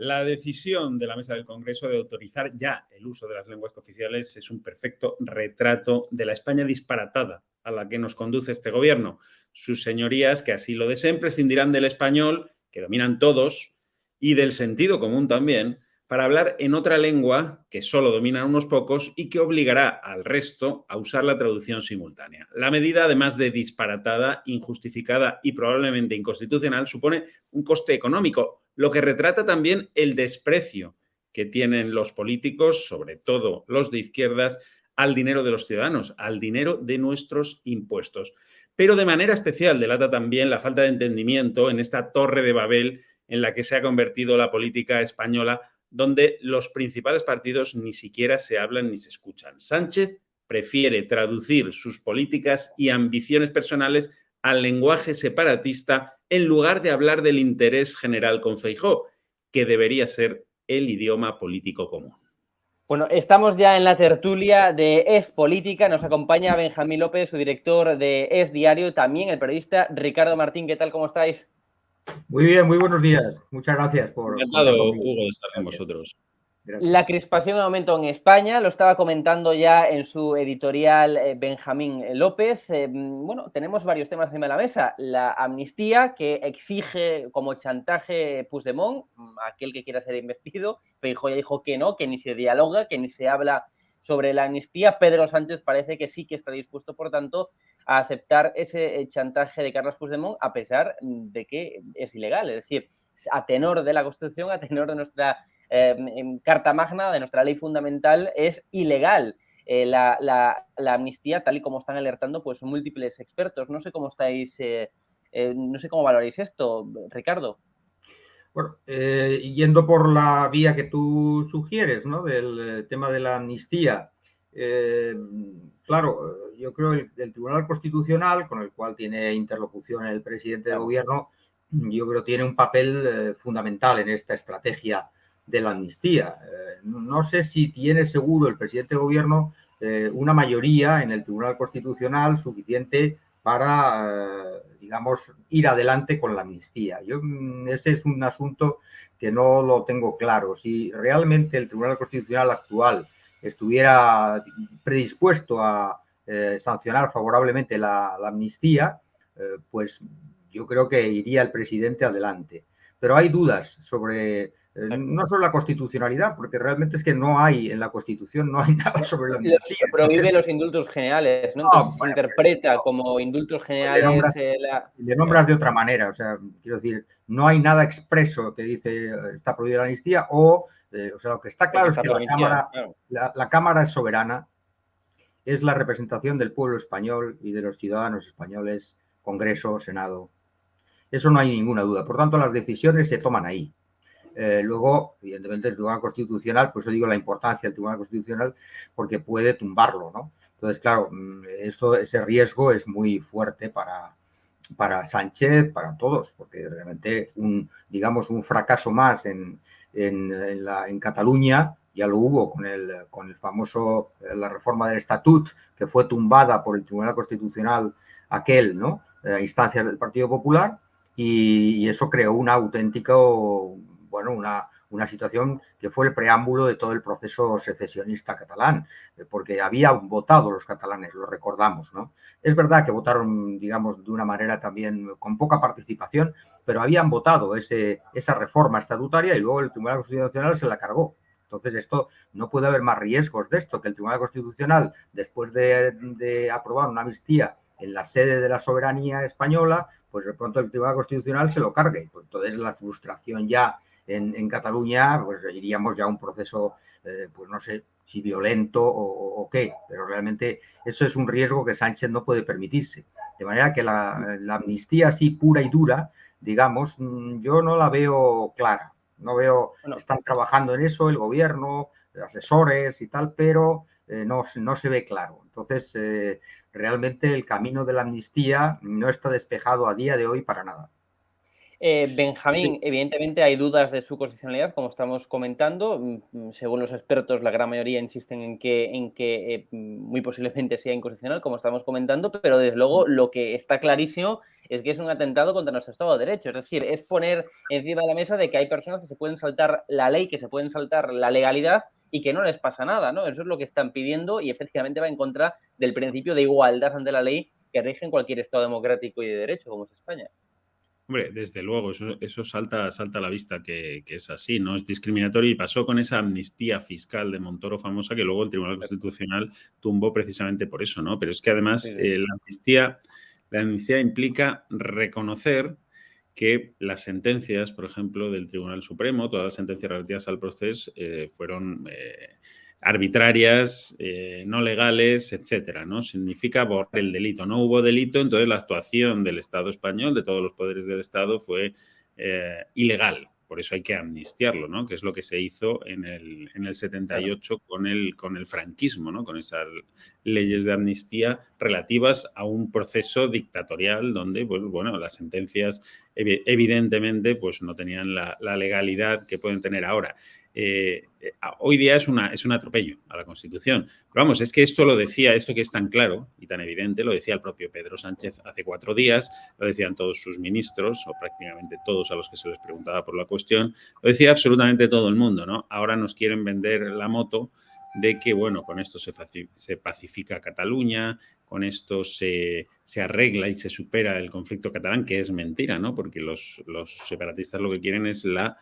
La decisión de la Mesa del Congreso de autorizar ya el uso de las lenguas cooficiales es un perfecto retrato de la España disparatada a la que nos conduce este gobierno. Sus señorías, que así lo deseen, prescindirán del español, que dominan todos, y del sentido común también, para hablar en otra lengua que solo dominan unos pocos y que obligará al resto a usar la traducción simultánea. La medida, además de disparatada, injustificada y probablemente inconstitucional, supone un coste económico, lo que retrata también el desprecio que tienen los políticos, sobre todo los de izquierdas, al dinero de los ciudadanos, al dinero de nuestros impuestos. Pero de manera especial delata también la falta de entendimiento en esta torre de Babel en la que se ha convertido la política española, donde los principales partidos ni siquiera se hablan ni se escuchan. Sánchez prefiere traducir sus políticas y ambiciones personales al lenguaje separatista en lugar de hablar del interés general con Feijóo, que debería ser el idioma político común. Bueno, estamos ya en la tertulia de Es Política. Nos acompaña Benjamín López, su director de Es Diario, también el periodista Ricardo Martín. ¿Qué tal? ¿Cómo estáis? Muy bien, muy buenos días. Muchas gracias por Encantado, contar conmigo. Hugo, de estar con vosotros. Gracias. La crispación aumenta en España, lo estaba comentando ya en su editorial Benjamín López. Bueno, tenemos varios temas encima de la mesa. La amnistía, que exige como chantaje Puigdemont, aquel que quiera ser investido. Feijóo ya dijo que no, que ni se dialoga, que ni se habla sobre la amnistía. Pedro Sánchez parece que sí que está dispuesto, por tanto, a aceptar ese chantaje de Carles Puigdemont, a pesar de que es ilegal. Es decir, a tenor de la Constitución, a tenor de nuestra Carta Magna, de nuestra ley fundamental, es ilegal la amnistía, tal y como están alertando pues múltiples expertos. No sé cómo estáis, no sé cómo valoráis esto, Ricardo. Bueno, yendo por la vía que tú sugieres, ¿no? Del tema de la amnistía, claro, yo creo que el Tribunal Constitucional, con el cual tiene interlocución el presidente de gobierno, yo creo que tiene un papel fundamental en esta estrategia de la amnistía. No sé si tiene seguro el presidente de gobierno una mayoría en el Tribunal Constitucional suficiente para, digamos, ir adelante con la amnistía. Ese es un asunto que no lo tengo claro. Si realmente el Tribunal Constitucional actual estuviera predispuesto a sancionar favorablemente la amnistía, pues yo creo que iría el presidente adelante. Pero hay dudas sobre no solo la constitucionalidad, porque realmente es que no hay en la Constitución, no hay nada sobre la amnistía. Prohíbe entonces, los indultos generales, ¿no? Entonces se interpreta como indultos generales. Le nombras de otra manera, o sea, quiero decir, no hay nada expreso que dice está prohibida la amnistía, o sea, lo que está claro es que la Cámara es soberana, es la representación del pueblo español y de los ciudadanos españoles, Congreso, Senado. Eso no hay ninguna duda. Por tanto, las decisiones se toman ahí. Luego, evidentemente, el Tribunal Constitucional, pues yo digo la importancia del Tribunal Constitucional porque puede tumbarlo, ¿no? Entonces, claro, ese riesgo es muy fuerte para Sánchez, para todos, porque realmente digamos, un fracaso más en Cataluña, ya lo hubo con el famoso, la reforma del Estatut, que fue tumbada por el Tribunal Constitucional aquel, ¿no? A instancias del Partido Popular, y eso creó una auténtica, bueno, una situación que fue el preámbulo de todo el proceso secesionista catalán, porque habían votado los catalanes, lo recordamos, ¿no? Es verdad que votaron, digamos, de una manera también con poca participación, pero habían votado esa reforma estatutaria y luego el Tribunal Constitucional se la cargó. Entonces, esto no puede haber más riesgos de esto, que el Tribunal Constitucional, después de aprobar una amnistía en la sede de la soberanía española, pues de pronto el Tribunal Constitucional se lo cargue. Pues entonces la frustración ya en Cataluña, pues iríamos ya a un proceso, pues no sé si violento o qué, pero realmente eso es un riesgo que Sánchez no puede permitirse. De manera que la amnistía así pura y dura, digamos, yo no la veo clara. No veo, están trabajando en eso el gobierno, asesores y tal, pero no se ve claro. Entonces, realmente el camino de la amnistía no está despejado a día de hoy para nada. Benjamín, evidentemente hay dudas de su constitucionalidad, como estamos comentando. Según los expertos, la gran mayoría insisten en que muy posiblemente sea inconstitucional, como estamos comentando, pero desde luego lo que está clarísimo es que es un atentado contra nuestro Estado de Derecho. Es decir, es poner encima de la mesa de que hay personas que se pueden saltar la ley, que se pueden saltar la legalidad y que no les pasa nada, ¿no? Eso es lo que están pidiendo y efectivamente va en contra del principio de igualdad ante la ley que rige en cualquier Estado democrático y de derecho, como es España. Hombre, desde luego, eso salta a la vista que es así, ¿no? Es discriminatorio y pasó con esa amnistía fiscal de Montoro famosa que luego el Tribunal Constitucional tumbó precisamente por eso, ¿no? Pero es que además la amnistía implica reconocer que las sentencias, por ejemplo, del Tribunal Supremo, todas las sentencias relativas al proceso fueron arbitrarias, no legales, etcétera, ¿no? Significa borrar el delito. No hubo delito, entonces la actuación del Estado español, de todos los poderes del Estado, fue ilegal. Por eso hay que amnistiarlo, ¿no? Que es lo que se hizo en el 78 con el franquismo, ¿no? Con esas leyes de amnistía relativas a un proceso dictatorial donde, pues, bueno, las sentencias evidentemente pues, no tenían la legalidad que pueden tener ahora. Hoy día es un atropello a la Constitución. Pero vamos, es que esto que es tan claro y tan evidente, lo decía el propio Pedro Sánchez hace 4 días, lo decían todos sus ministros, o prácticamente todos a los que se les preguntaba por la cuestión, lo decía absolutamente todo el mundo, ¿no? Ahora nos quieren vender la moto de que, bueno, con esto se pacifica Cataluña, con esto se arregla y se supera el conflicto catalán, que es mentira, ¿no? Porque los separatistas lo que quieren es la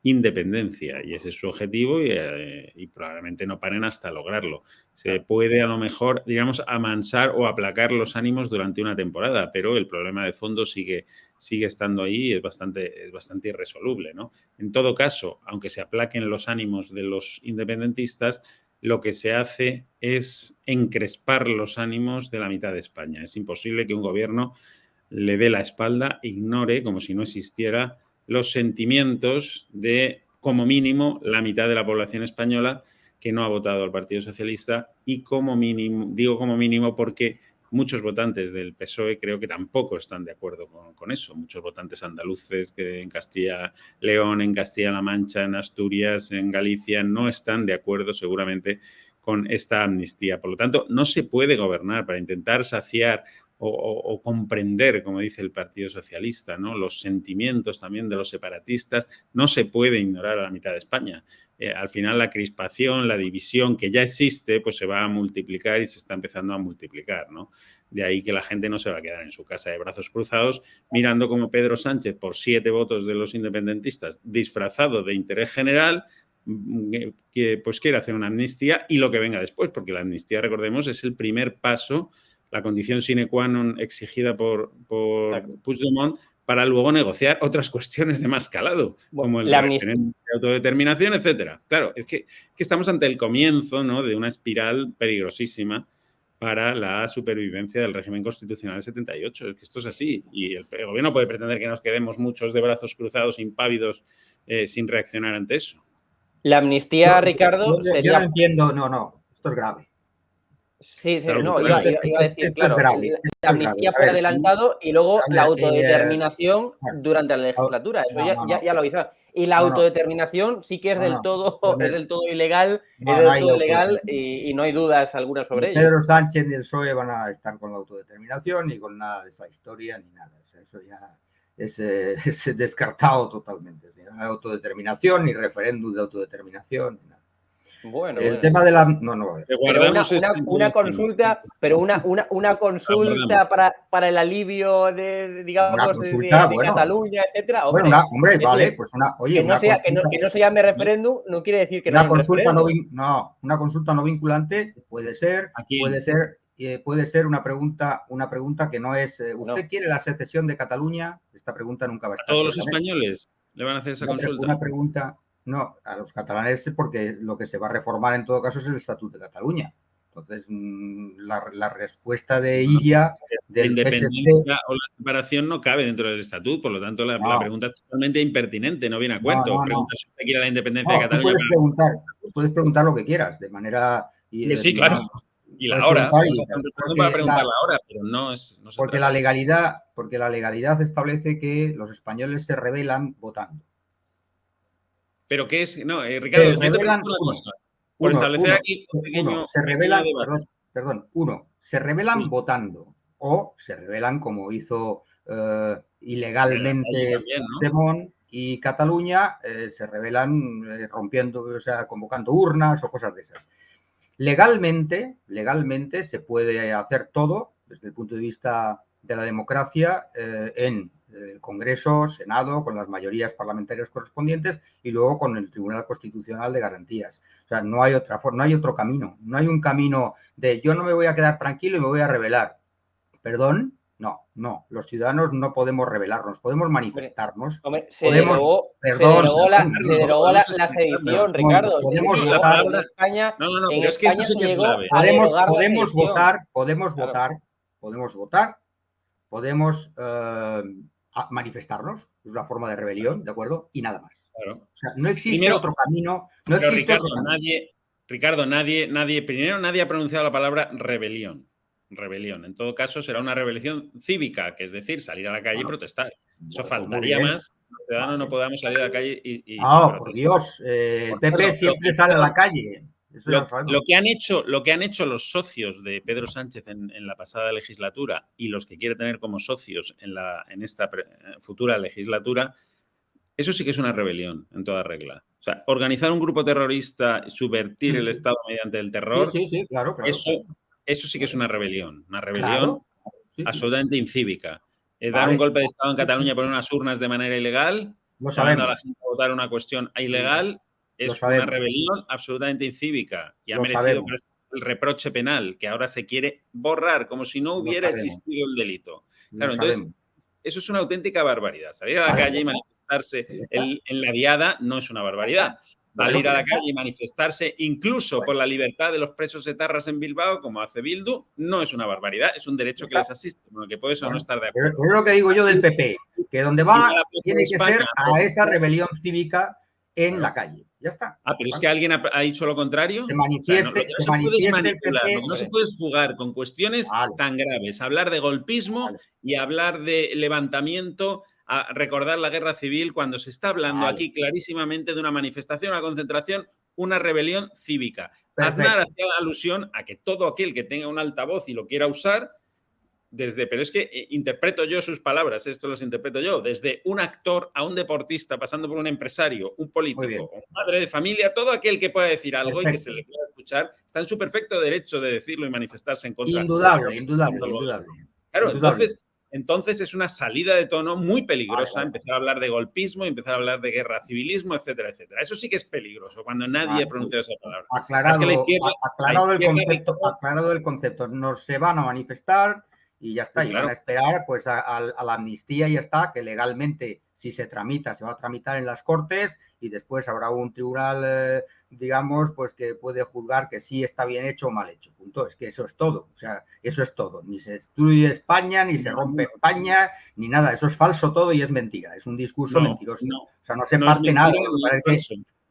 independencia y ese es su objetivo y probablemente no paren hasta lograrlo. Se puede a lo mejor, digamos, amansar o aplacar los ánimos durante una temporada, pero el problema de fondo sigue estando ahí y es bastante irresoluble, ¿no? En todo caso, aunque se aplaquen los ánimos de los independentistas, lo que se hace es encrespar los ánimos de la mitad de España. Es imposible que un gobierno le dé la espalda, ignore, como si no existiera, los sentimientos de, como mínimo, la mitad de la población española que no ha votado al Partido Socialista y como mínimo, digo como mínimo porque muchos votantes del PSOE creo que tampoco están de acuerdo con eso. Muchos votantes andaluces que en Castilla-León, en Castilla-La Mancha, en Asturias, en Galicia, no están de acuerdo seguramente con esta amnistía. Por lo tanto, no se puede gobernar para intentar saciar o comprender, como dice el Partido Socialista, ¿no? Los sentimientos también de los separatistas. No se puede ignorar a la mitad de España. Al final la crispación, la división que ya existe, pues se va a multiplicar y se está empezando a multiplicar, ¿no? De ahí que la gente no se va a quedar en su casa de brazos cruzados mirando como Pedro Sánchez, por 7 votos de los independentistas, disfrazado de interés general, que pues quiere hacer una amnistía y lo que venga después, porque la amnistía, recordemos, es el primer paso, la condición sine qua non exigida por Puigdemont para luego negociar otras cuestiones de más calado, como el referéndum de autodeterminación, etcétera. Claro, es que estamos ante el comienzo, ¿no?, de una espiral peligrosísima para la supervivencia del régimen constitucional del 78. Es que esto es así. Y el gobierno puede pretender que nos quedemos muchos de brazos cruzados, impávidos, sin reaccionar ante eso. La amnistía, Ricardo, sería... Yo no entiendo, no, esto es grave. Sí, claro, no, iba a decir, claro, la amnistía por adelantado y luego la autodeterminación durante la legislatura, eso ya lo avisaba. Y la autodeterminación sí que es del todo ilegal, es del todo ilegal y no hay dudas alguna sobre ello. Pedro Sánchez ni el PSOE van a estar con la autodeterminación ni con nada de esa historia ni nada. O sea, eso ya es descartado totalmente. Ni autodeterminación, ni referéndum de autodeterminación, ni nada. Bueno, el tema de la una consulta, pero una consulta para el alivio de, digamos, de Cataluña, etcétera. Hombre, hombre, vale, pues oye, que no se llame referéndum no quiere decir que una consulta una consulta no vinculante puede ser una pregunta que no es ¿usted quiere la secesión de Cataluña? Esta pregunta nunca va a estar. ¿A todos los españoles le van a hacer esa consulta? Una pregunta. No, a los catalanes porque lo que se va a reformar en todo caso es el Estatuto de Cataluña. Entonces, la respuesta de ella... La independencia o la separación no cabe dentro del Estatuto, por lo tanto la pregunta es totalmente impertinente, no viene a cuento. Preguntar si usted quiere la independencia de Cataluña. Puedes preguntar lo que quieras, de manera... Sí, claro. Y la hora, Puedes podemos hacer un referéndum para preguntar la hora, pero no se porque trata de eso. porque la legalidad establece que los españoles se rebelan votando. Pero ¿qué es? No, Ricardo, yo te rebelan pregunto una cosa. Por establecer aquí un pequeño debate. Se rebelan Sí. votando o se rebelan como hizo Allí ilegalmente también, ¿no? Puigdemont y Cataluña, se rebelan rompiendo, o sea, convocando urnas o cosas de esas. Legalmente se puede hacer todo desde el punto de vista de la democracia en Congreso, Senado, con las mayorías parlamentarias correspondientes y luego con el Tribunal Constitucional de Garantías. O sea, no hay otra forma, no hay otro camino. No hay un camino de yo no me voy a quedar tranquilo y me voy a rebelar. ¿Perdón? No. Los ciudadanos no podemos rebelarnos, podemos manifestarnos. Hombre, se podemos, derogó la explicarlo. sedición, Ricardo. Podemos Se votar. llegó en España, No, en pero es que esto España sí se que es llegó grave. a derogar la Podemos sedición. votar, Claro. podemos manifestarnos, es una forma de rebelión, ¿de acuerdo? Y nada más. Claro. O sea, no existe Primero, otro camino. Pero Ricardo, nadie ha pronunciado la palabra rebelión. Rebelión. En todo caso, será una rebelión cívica, que es decir, salir a la calle y protestar. Eso faltaría más. Los ciudadanos no podamos salir a la calle y protestar. Por Dios, el PP siempre sale a la calle. Lo que han hecho los socios de Pedro Sánchez en la pasada legislatura y los que quiere tener como socios en esta futura legislatura, eso sí que es una rebelión en toda regla. O sea, organizar un grupo terrorista, subvertir el Estado mediante el terror, sí, claro. Eso sí que es una rebelión Claro. absolutamente incívica. Dar un golpe de Estado en Cataluña y poner unas urnas de manera ilegal, llamando a la gente a votar una cuestión ilegal, es una rebelión absolutamente incívica y ha merecido el reproche penal, que ahora se quiere borrar, como si no hubiera existido el delito. Claro, entonces, eso es una auténtica barbaridad. Salir a la calle y manifestarse en la diada no es una barbaridad. Salir a la calle y manifestarse incluso por la libertad de los presos etarras en Bilbao, como hace Bildu, no es una barbaridad, es un derecho que les asiste, con el que puedes o no estar de acuerdo. Es lo que digo yo del PP, que donde va tiene que ser a esa rebelión cívica en la calle. Ya está. Pero es que alguien ha dicho lo contrario. Se manifieste, no se puede manipular, no se puede jugar con cuestiones tan graves. Hablar de golpismo y hablar de levantamiento, a recordar la guerra civil cuando se está hablando aquí clarísimamente de una manifestación, una concentración, una rebelión cívica. Aznar hacía alusión a que todo aquel que tenga un altavoz y lo quiera usar, pero es que interpreto yo sus palabras, esto las interpreto yo, desde un actor a un deportista, pasando por un empresario, un político, un padre de familia, todo aquel que pueda decir algo y que se le pueda escuchar, está en su perfecto derecho de decirlo y manifestarse en contra. Indudable. Claro, entonces es una salida de tono muy peligrosa empezar a hablar de golpismo, empezar a hablar de guerra civilismo, etcétera, etcétera. Eso sí que es peligroso, cuando nadie pronuncia esa palabra. Aclarado el concepto, no se van a manifestar y ya está, y van a esperar pues a la amnistía y ya está, que legalmente si se tramita, se va a tramitar en las Cortes y después habrá un tribunal, digamos, pues que puede juzgar que sí está bien hecho o mal hecho. Punto. Es que eso es todo. O sea, eso es todo. Ni se destruye España, ni se rompe España, ni nada. Eso es falso todo y es mentira. Es un discurso mentiroso. O sea, no se parte nada.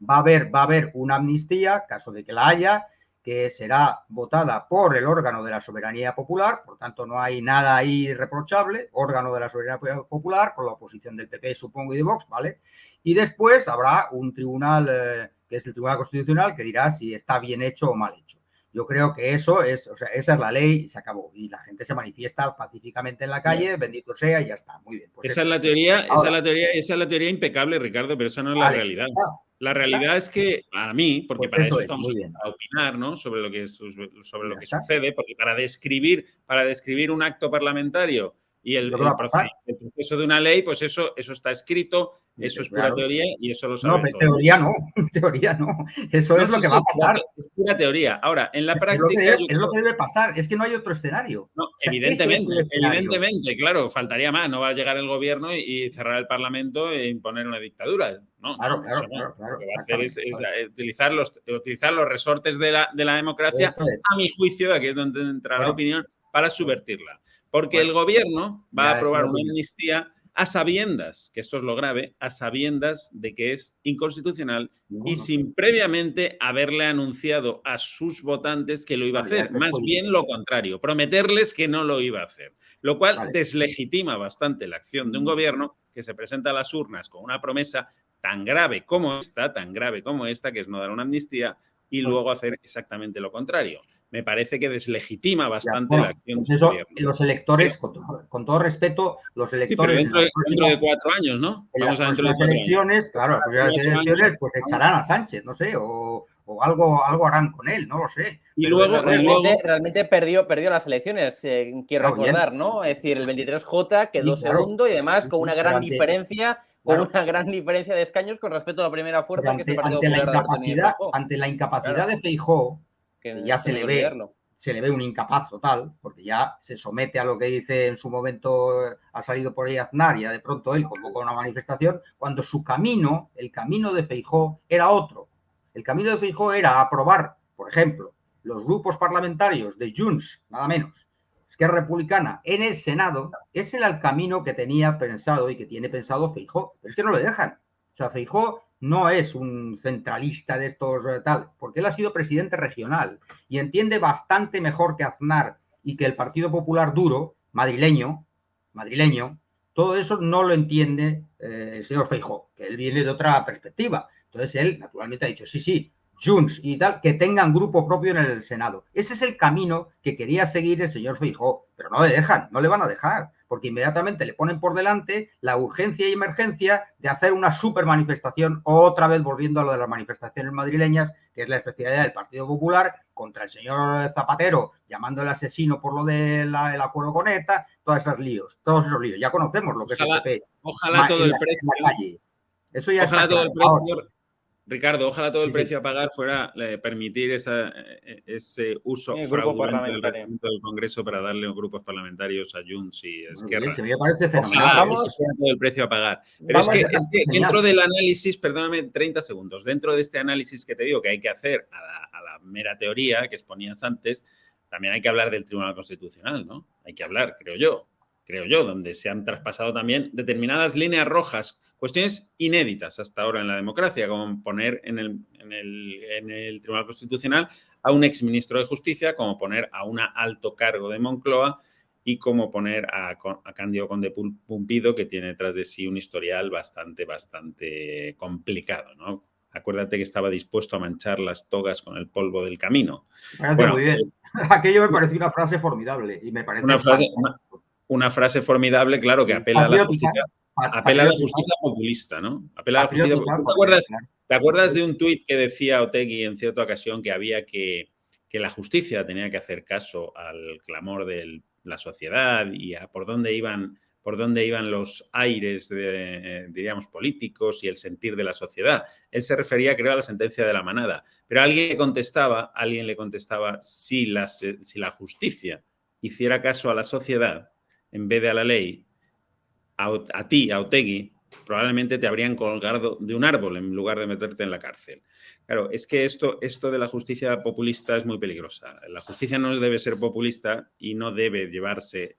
Va a haber una amnistía, caso de que la haya, que será votada por el órgano de la soberanía popular, por tanto no hay nada ahí irreprochable, órgano de la soberanía popular, con la oposición del PP, supongo, y de Vox, ¿vale? Y después habrá un tribunal, que es el Tribunal Constitucional, que dirá si está bien hecho o mal hecho. Yo creo que eso es, o sea, esa es la ley y se acabó. Y la gente se manifiesta pacíficamente en la calle, bendito sea, y ya está. Muy bien. Pues esa es la teoría impecable, Ricardo, pero esa no es la realidad. La realidad es que, a mí, porque para eso estamos a opinar, ¿no? sobre lo que sucede, porque para describir un acto parlamentario y el proceso de una ley, pues eso está escrito, eso es pura teoría y eso lo sabemos. No, teoría no. Eso es lo que va a pasar. Es pura teoría. Ahora, en la práctica... Es lo que debe pasar, es que no hay otro escenario. No, evidentemente, claro, faltaría más. No va a llegar el gobierno y cerrar el Parlamento e imponer una dictadura. No, claro. Lo que va a hacer es utilizar los resortes de la democracia, a mi juicio, aquí es donde entra la opinión, para subvertirla. Porque el gobierno va a aprobar una amnistía a sabiendas, que esto es lo grave, a sabiendas de que es inconstitucional y sin previamente haberle anunciado a sus votantes que lo iba a hacer. Más bien lo contrario, prometerles que no lo iba a hacer, lo cual deslegitima bastante la acción de un gobierno que se presenta a las urnas con una promesa tan grave como esta, que es no dar una amnistía, y luego hacer exactamente lo contrario. Me parece que deslegitima bastante la acción pues del gobierno. Los electores, con todo respeto, los electores... Sí, pero dentro de 4 años, ¿no? Vamos a dentro de 4 elecciones, claro, las elecciones, pues echarán a Sánchez, no sé, o algo harán con él, no lo sé. Y luego realmente perdió las elecciones, quiero recordar, ¿no? Es decir, el 23J quedó segundo y además con una gran diferencia... Con una gran diferencia de escaños con respecto a la primera fuerza, que es el Partido Popular. Ante la incapacidad de Feijóo, que ya se le ve un incapaz total, porque ya se somete a lo que dice en su momento, ha salido por ahí Aznar, y ya de pronto él convocó una manifestación, cuando su camino, el camino de Feijóo, era otro. El camino de Feijóo era aprobar, por ejemplo, los grupos parlamentarios de Junts, nada menos, Esquerra Republicana, en el Senado. Ese era el camino que tenía pensado y que tiene pensado Feijóo, pero es que no lo dejan. O sea, Feijóo no es un centralista de estos tal, porque él ha sido presidente regional y entiende bastante mejor que Aznar y que el Partido Popular duro, madrileño, todo eso no lo entiende el señor Feijóo, que él viene de otra perspectiva. Entonces él, naturalmente, ha dicho, sí, Junts y tal, que tengan grupo propio en el Senado. Ese es el camino que quería seguir el señor Feijóo, pero no le dejan, no le van a dejar, porque inmediatamente le ponen por delante la urgencia y emergencia de hacer una super manifestación, otra vez volviendo a lo de las manifestaciones madrileñas, que es la especialidad del Partido Popular, contra el señor Zapatero, llamándole asesino por lo del acuerdo con ETA, todos esos líos. Ya conocemos lo que es el PP. Ojalá todo el precio. En la calle. Eso ya ojalá está todo el precio. Ricardo, ojalá todo el precio a pagar fuera permitir ese uso fraudulento del reglamento del Congreso para darle grupos parlamentarios a Junts y Esquerra. Me parece fenomenal. Ojalá ese fuera todo el precio a pagar. Pero es que dentro del análisis, perdóname 30 segundos, dentro de este análisis que te digo que hay que hacer a la mera teoría que exponías antes, también hay que hablar del Tribunal Constitucional, ¿no? Hay que hablar, creo yo, donde se han traspasado también determinadas líneas rojas, cuestiones inéditas hasta ahora en la democracia, como poner en el Tribunal Constitucional a un exministro de Justicia, como poner a un alto cargo de Moncloa y como poner a Cándido Conde Pumpido, que tiene detrás de sí un historial bastante complicado, ¿no? Acuérdate que estaba dispuesto a manchar las togas con el polvo del camino. Me parece muy bien. Aquello me pareció una frase formidable y me parece una frase formidable, claro, que apela a la justicia. Apela a la justicia populista, ¿no? Apela a la justicia populista. ¿Te acuerdas de un tuit que decía Otegi en cierta ocasión que había que la justicia tenía que hacer caso al clamor de la sociedad y a por dónde iban los aires, diríamos, políticos y el sentir de la sociedad? Él se refería, creo, a la sentencia de la manada. Pero alguien le contestaba si la justicia hiciera caso a la sociedad en vez de a la ley, a ti, a Otegi, probablemente te habrían colgado de un árbol en lugar de meterte en la cárcel. Claro, es que esto de la justicia populista es muy peligrosa. La justicia no debe ser populista y no debe llevarse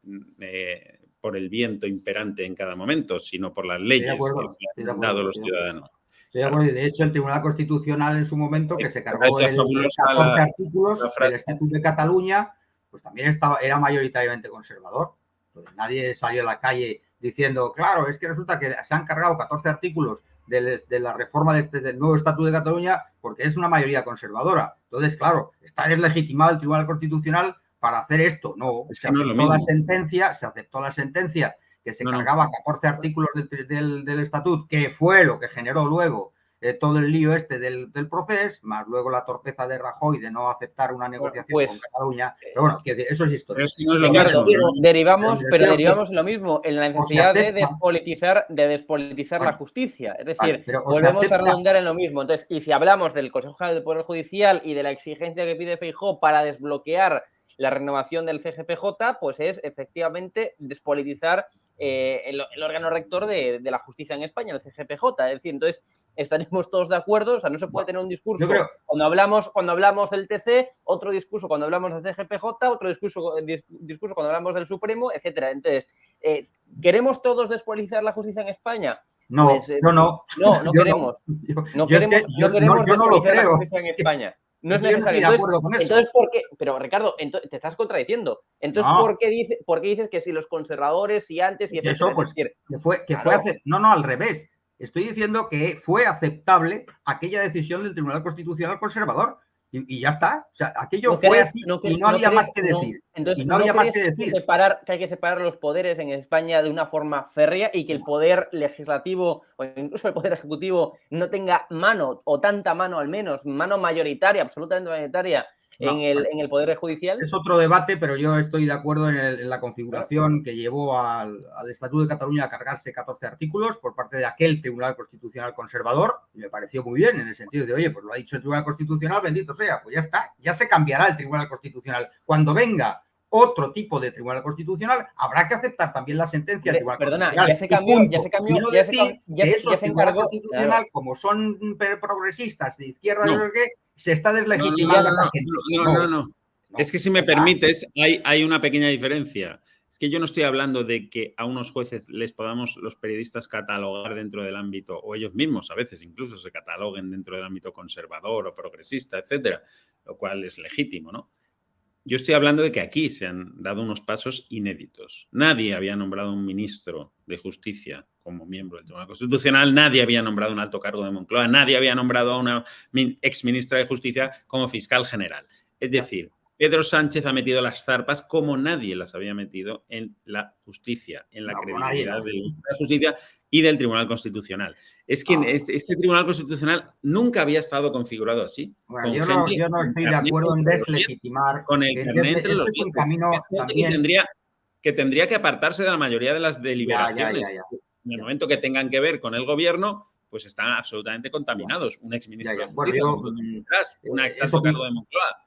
por el viento imperante en cada momento, sino por las leyes que se han dado los ciudadanos. Estoy de acuerdo, y de hecho el Tribunal Constitucional en su momento, que se cargó de 14 artículos del Estatuto de Cataluña, pues también era mayoritariamente conservador. Entonces, nadie salió a la calle diciendo, claro, es que resulta que se han cargado 14 artículos de la reforma del nuevo Estatuto de Cataluña porque es una mayoría conservadora. Entonces, claro, está deslegitimado el Tribunal Constitucional para hacer esto. No, se aceptó la sentencia que se cargaba 14 artículos del Estatuto, que fue lo que generó luego todo el lío del proceso, más luego la torpeza de Rajoy de no aceptar una negociación con Cataluña. Pero bueno, eso es historia. Pero es que no es lo mismo. Derivamos lo mismo en la necesidad de despolitizar la justicia. Es decir, volvemos a redundar en lo mismo. Entonces, y si hablamos del Consejo General del Poder Judicial y de la exigencia que pide Feijóo para desbloquear la renovación del CGPJ, pues es efectivamente despolitizar el órgano rector de la justicia en España, el CGPJ. Es decir, entonces estaremos todos de acuerdo. O sea, no se puede tener un discurso cuando hablamos del TC, otro discurso cuando hablamos del CGPJ, otro discurso cuando hablamos del Supremo, etcétera. Entonces, ¿queremos todos despolitizar la justicia en España? No, pues, no queremos. No queremos despolitizar la justicia en España. No es necesario. Entonces, ¿por qué? Pero, Ricardo, te estás contradiciendo. Entonces, no. ¿por qué dices que si los conservadores, si antes, y eso, pues, no, al revés. Estoy diciendo que fue aceptable aquella decisión del Tribunal Constitucional conservador. Y ya está. O sea, aquello fue así y no había más que decir. Entonces, ¿no crees que hay que separar los poderes en España de una forma férrea y que el poder legislativo o incluso el poder ejecutivo no tenga mano, o tanta mano al menos, mano mayoritaria, absolutamente mayoritaria, en el Poder Judicial? Es otro debate, pero yo estoy de acuerdo en la configuración que llevó al Estatuto de Cataluña a cargarse 14 artículos por parte de aquel Tribunal Constitucional conservador, y me pareció muy bien en el sentido de, oye, pues lo ha dicho el Tribunal Constitucional, bendito sea, pues ya está, ya se cambiará el Tribunal Constitucional. Cuando venga otro tipo de Tribunal Constitucional, habrá que aceptar también la sentencia del Tribunal Constitucional. Ya se cambió, ya se encargó. Constitucional, como son progresistas de izquierda, no sé qué, se está deslegitimando. No. Es que si me permites, hay una pequeña diferencia. Es que yo no estoy hablando de que a unos jueces les podamos los periodistas catalogar dentro del ámbito, o ellos mismos a veces incluso se cataloguen dentro del ámbito conservador o progresista, etcétera, lo cual es legítimo, ¿no? Yo estoy hablando de que aquí se han dado unos pasos inéditos. Nadie había nombrado un ministro de Justicia como miembro del Tribunal Constitucional, nadie había nombrado un alto cargo de Moncloa, nadie había nombrado a una exministra de Justicia como fiscal general. Es decir, Pedro Sánchez ha metido las zarpas como nadie las había metido en la justicia, en la credibilidad de la justicia y del Tribunal Constitucional. Es que este Tribunal Constitucional nunca había estado configurado así. Bueno, yo no estoy de acuerdo en deslegitimar. Con el carnet entre los dientes. Camino que tendría que apartarse de la mayoría de las deliberaciones. Ya. En el momento que tengan que ver con el gobierno, pues están absolutamente contaminados. Un exministro de Justicia, una ex alto cargo de Moncloa.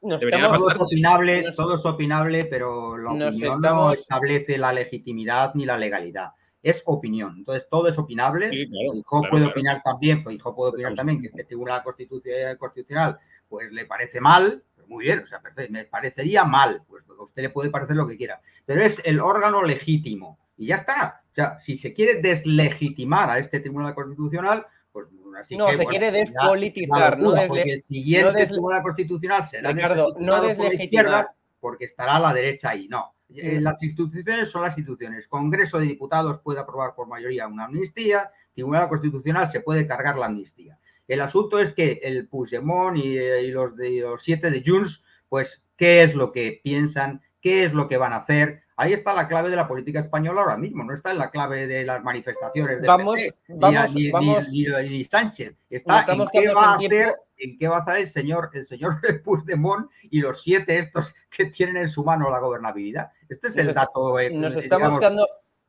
Todo es opinable, pero la opinión no establece la legitimidad ni la legalidad. Es opinión. Entonces, todo es opinable. Sí, claro, puede opinar también, que este Tribunal Constitucional pues le parece mal. Muy bien, o sea, me parecería mal. Pues a usted le puede parecer lo que quiera. Pero es el órgano legítimo. Y ya está. O sea, si se quiere deslegitimar a este Tribunal Constitucional, pues así no, se quiere despolitizar. Porque el siguiente Tribunal Constitucional será por la izquierda, porque estará a la derecha ahí. No. Las instituciones son las instituciones. Congreso de Diputados puede aprobar por mayoría una amnistía, Tribunal Constitucional se puede cargar la amnistía. El asunto es que el Puigdemont y los 7 de Junts, pues, ¿qué es lo que piensan? ¿Qué es lo que van a hacer? Ahí está la clave de la política española ahora mismo, no está en la clave de las manifestaciones de ni Sánchez. Está en qué va a hacer, en qué va a hacer el señor Puigdemont y los 7 estos que tienen en su mano la gobernabilidad. Este es el dato.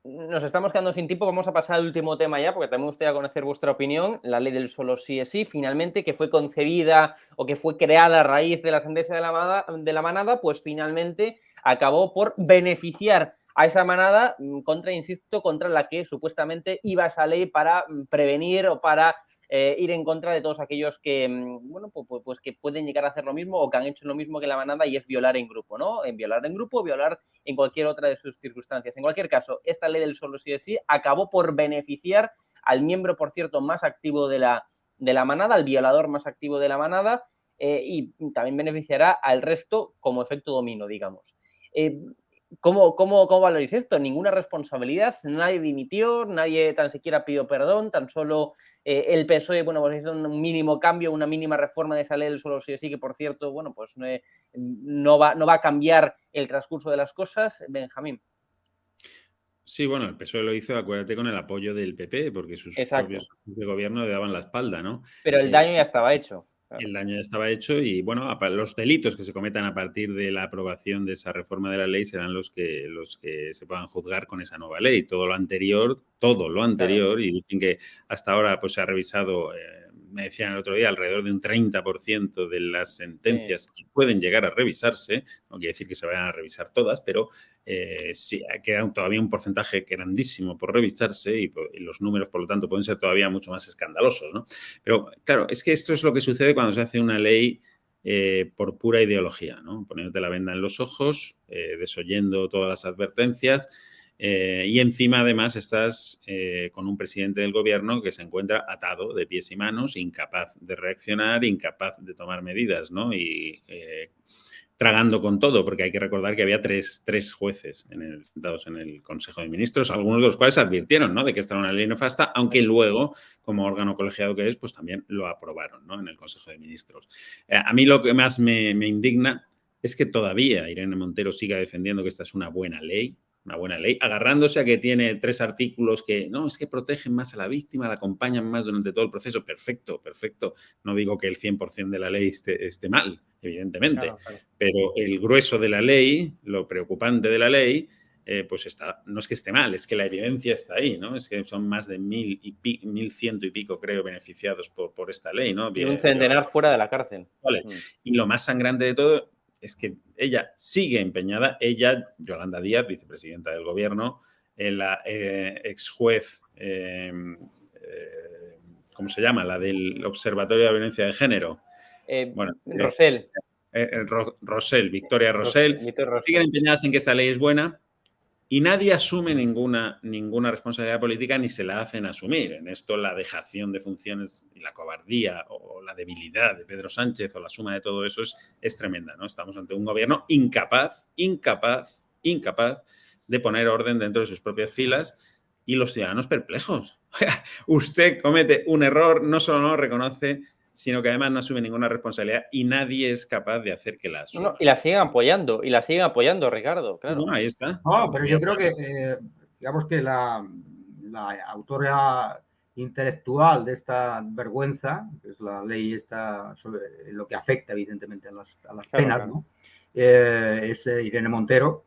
Nos estamos quedando sin tiempo, vamos a pasar al último tema ya, porque también me gustaría conocer vuestra opinión. La ley del solo sí es sí, finalmente, que fue concebida o que fue creada a raíz de la sentencia de la manada, pues finalmente acabó por beneficiar a esa manada contra la que supuestamente iba esa ley para prevenir o para ir en contra de todos aquellos que, bueno, pues que pueden llegar a hacer lo mismo o que han hecho lo mismo que la manada, y es violar en grupo, ¿no? En violar en grupo, violar en cualquier otra de sus circunstancias. En cualquier caso, esta ley del solo sí es sí acabó por beneficiar al miembro, por cierto, más activo de la manada, al violador más activo de la manada, y también beneficiará al resto como efecto dominó, digamos. ¿Cómo valoráis esto? Ninguna responsabilidad, nadie dimitió, nadie tan siquiera pidió perdón, tan solo el PSOE, bueno, pues hizo un mínimo cambio, una mínima reforma de esa ley del solo sí es sí, que por cierto, bueno, pues no va a cambiar el transcurso de las cosas. Benjamín. Sí, bueno, el PSOE lo hizo, acuérdate, con el apoyo del PP, porque sus propios socios de gobierno le daban la espalda, ¿no? Pero el daño ya estaba hecho. El daño ya estaba hecho y, bueno, los delitos que se cometan a partir de la aprobación de esa reforma de la ley serán los que se puedan juzgar con esa nueva ley. Todo lo anterior, y dicen que hasta ahora pues se ha revisado me decían el otro día, alrededor de un 30% de las sentencias que pueden llegar a revisarse, no quiere decir que se vayan a revisar todas, pero sí, queda todavía un porcentaje grandísimo por revisarse y los números, por lo tanto, pueden ser todavía mucho más escandalosos, ¿no? Pero, claro, es que esto es lo que sucede cuando se hace una ley por pura ideología, ¿no? Poniéndote la venda en los ojos, desoyendo todas las advertencias. Y encima, además, estás con un presidente del gobierno que se encuentra atado de pies y manos, incapaz de reaccionar, incapaz de tomar medidas, ¿no? Y tragando con todo, porque hay que recordar que había tres jueces sentados en el Consejo de Ministros, algunos de los cuales advirtieron, ¿no?, de que esta era una ley nefasta, aunque luego, como órgano colegiado que es, pues también lo aprobaron, ¿no?, en el Consejo de Ministros. A mí lo que más me indigna es que todavía Irene Montero siga defendiendo que esta es una buena ley, agarrándose a que tiene 3 artículos que, no, es que protegen más a la víctima, la acompañan más durante todo el proceso. Perfecto. No digo que el 100% de la ley esté mal, evidentemente, claro. Pero el grueso de la ley, lo preocupante de la ley, pues no es que esté mal, es que la evidencia está ahí, ¿no? Es que son más de 1.100 y pico, creo, beneficiados por esta ley, ¿no? Y un centenar fuera de la cárcel. Vale. Y lo más sangrante de todo es que ella sigue empeñada, Yolanda Díaz, vicepresidenta del gobierno, la ex juez, ¿cómo se llama? La del Observatorio de la Violencia de Género. Victoria Rosell. Siguen empeñadas en que esta ley es buena y nadie asume ninguna responsabilidad política ni se la hacen asumir. En esto la dejación de funciones y la cobardía o la debilidad de Pedro Sánchez o la suma de todo eso es tremenda, ¿no? Estamos ante un gobierno incapaz de poner orden dentro de sus propias filas y los ciudadanos perplejos. Usted comete un error, no solo no lo reconoce, sino que además no asume ninguna responsabilidad y nadie es capaz de hacer que la asuma. No, y la siguen apoyando, Ricardo, claro. No, ahí está. No, pero yo creo que, digamos que la autora intelectual de esta vergüenza, que es la ley esta sobre lo que afecta evidentemente a las penas, claro. ¿No? Es Irene Montero,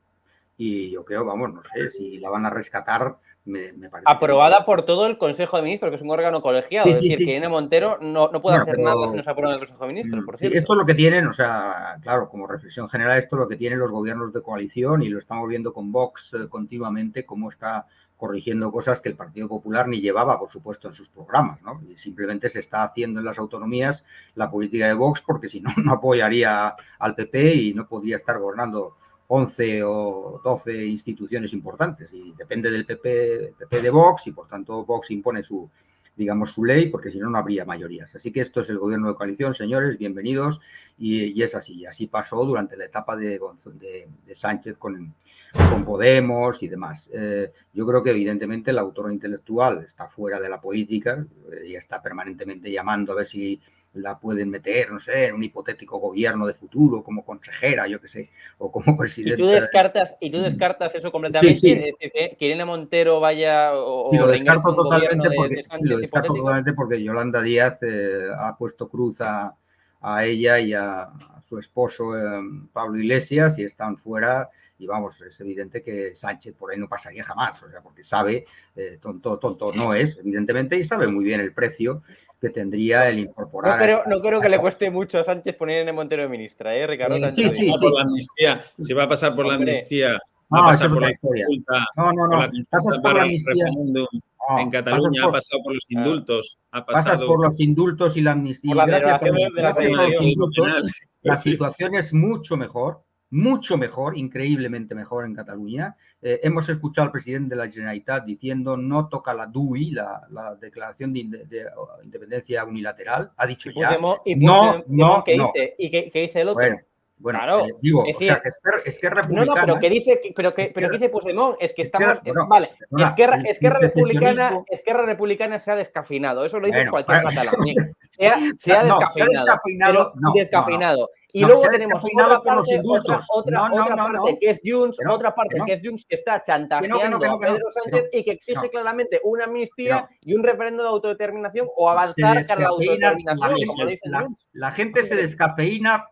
y yo creo, vamos, no sé, si la van a rescatar, me parece. Aprobada por todo el Consejo de Ministros, que es un órgano colegiado. Sí, es decir, que Irene Montero no puede hacer nada si no se aprueba en el Consejo de Ministros, por cierto. Esto es lo que tienen, o sea, claro, como reflexión general, esto es lo que tienen los gobiernos de coalición y lo estamos viendo con Vox continuamente, cómo está corrigiendo cosas que el Partido Popular ni llevaba, por supuesto, en sus programas, ¿no? Y simplemente se está haciendo en las autonomías la política de Vox porque si no, no apoyaría al PP y no podría estar gobernando 11 o 12 instituciones importantes y depende del PP de Vox y por tanto Vox impone su ley porque si no, no habría mayorías. Así que esto es el gobierno de coalición, señores, bienvenidos y es así. Así pasó durante la etapa de Sánchez con Podemos y demás. Yo creo que evidentemente la autora intelectual está fuera de la política y está permanentemente llamando a ver si la pueden meter, no sé, en un hipotético gobierno de futuro como consejera, yo qué sé, o como presidenta. ¿Y tú descartas eso completamente? Sí. Es decir, que Irene Montero vaya o lo descarto totalmente de Sánchez, lo descarto totalmente porque Yolanda Díaz ha puesto cruz a ella y a su esposo Pablo Iglesias y están fuera. Y vamos, es evidente que Sánchez por ahí no pasaría jamás, o sea, porque sabe, tonto no es, evidentemente, y sabe muy bien el precio que tendría el incorporar. No creo que le cueste mucho a Sánchez poner a Irene Montero de ministra, Ricardo. Sí. Por la amnistía, si va a pasar por la amnistía, va a pasar por la consulta, pasas por la amnistía. En Cataluña ha pasado por los indultos, pasas por los indultos y la amnistía. La situación es mucho mejor, increíblemente mejor en Cataluña. Hemos escuchado al presidente de la Generalitat diciendo no toca la DUI, la declaración de independencia unilateral. Ha dicho no. ¿Qué dice el otro? Bueno, claro, digo, es decir, o sea, que es que republicana. No, pero ¿qué dice Puigdemont? Es que estamos. Vale, Esquerra Republicana se ha descafeinado. Eso lo dice cualquier catalán. Se ha descafeinado. Descafeinado. Y luego tenemos otra parte que es Junts, que está chantajeando a Pedro Sánchez y que exige claramente una amnistía y un referendo de autodeterminación o avanzar cara a la autodeterminación, como dicen Junts. La gente se descafeína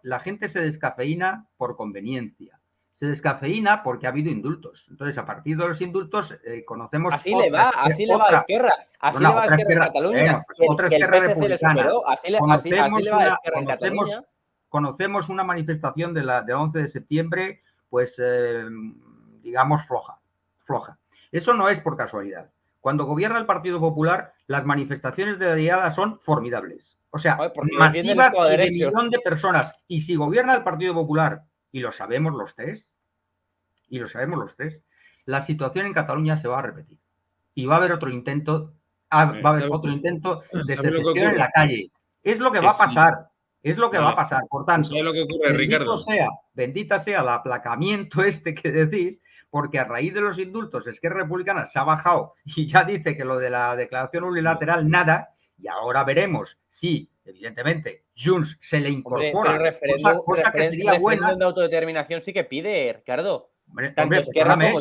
por conveniencia. Se descafeína porque ha habido indultos. Entonces, a partir de los indultos, conocemos... Así le va a Esquerra. Así le va a Esquerra en Cataluña. Otra que el Esquerra PSC le republicana. superó. Así le va a Esquerra en Cataluña. Conocemos una manifestación del 11 de septiembre, pues, digamos, floja. Eso no es por casualidad. Cuando gobierna el Partido Popular, las manifestaciones de la diada son formidables. O sea, masivas y de millón de personas. Y si gobierna el Partido Popular, y lo sabemos los tres, la situación en Cataluña se va a repetir. Y va a haber otro intento, de secesión en la calle. Es lo que va a pasar. Es lo que va a pasar. Por tanto, ¿sabes lo que ocurre, Ricardo? Bendita sea el aplacamiento este que decís, porque a raíz de los indultos Esquerra Republicana se ha bajado y ya dice que lo de la declaración unilateral nada, y ahora veremos si, evidentemente, Junts se le incorpora, cosa que sería buena. De autodeterminación sí que pide, Ricardo. Hombre,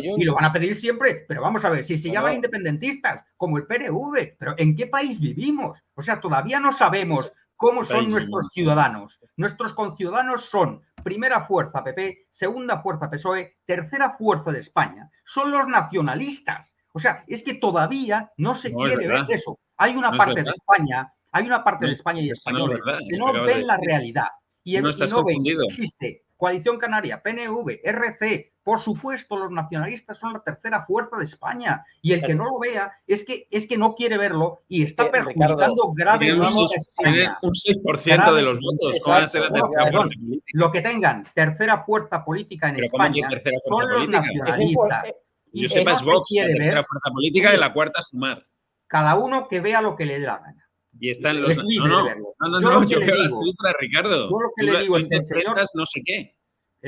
y lo van a pedir siempre, pero vamos a ver, si se llaman independentistas, como el PNV, pero ¿en qué país vivimos? O sea, todavía no sabemos cómo son nuestros ciudadanos. Nuestros conciudadanos son primera fuerza PP, segunda fuerza PSOE, tercera fuerza de España. Son los nacionalistas. O sea, es que todavía no se quiere ver eso. Hay una parte de España, y españoles que no ven la realidad. Y no ven que existe Coalición Canaria, PNV, RC, por supuesto, los nacionalistas son la tercera fuerza de España. Y el que no lo vea es que no quiere verlo y está perjudicando gravemente a España. Un 6% de los votos. ¿Cómo va a ser la tercera fuerza política? Lo que tengan tercera fuerza política en España son los nacionalistas. Yo sepa, es Vox, la tercera fuerza política, y la cuarta Sumar. Cada uno que vea lo que le dé la gana. Y están los... No, yo veo las cifras, Ricardo. Yo lo que le digo es que el señor... no sé qué.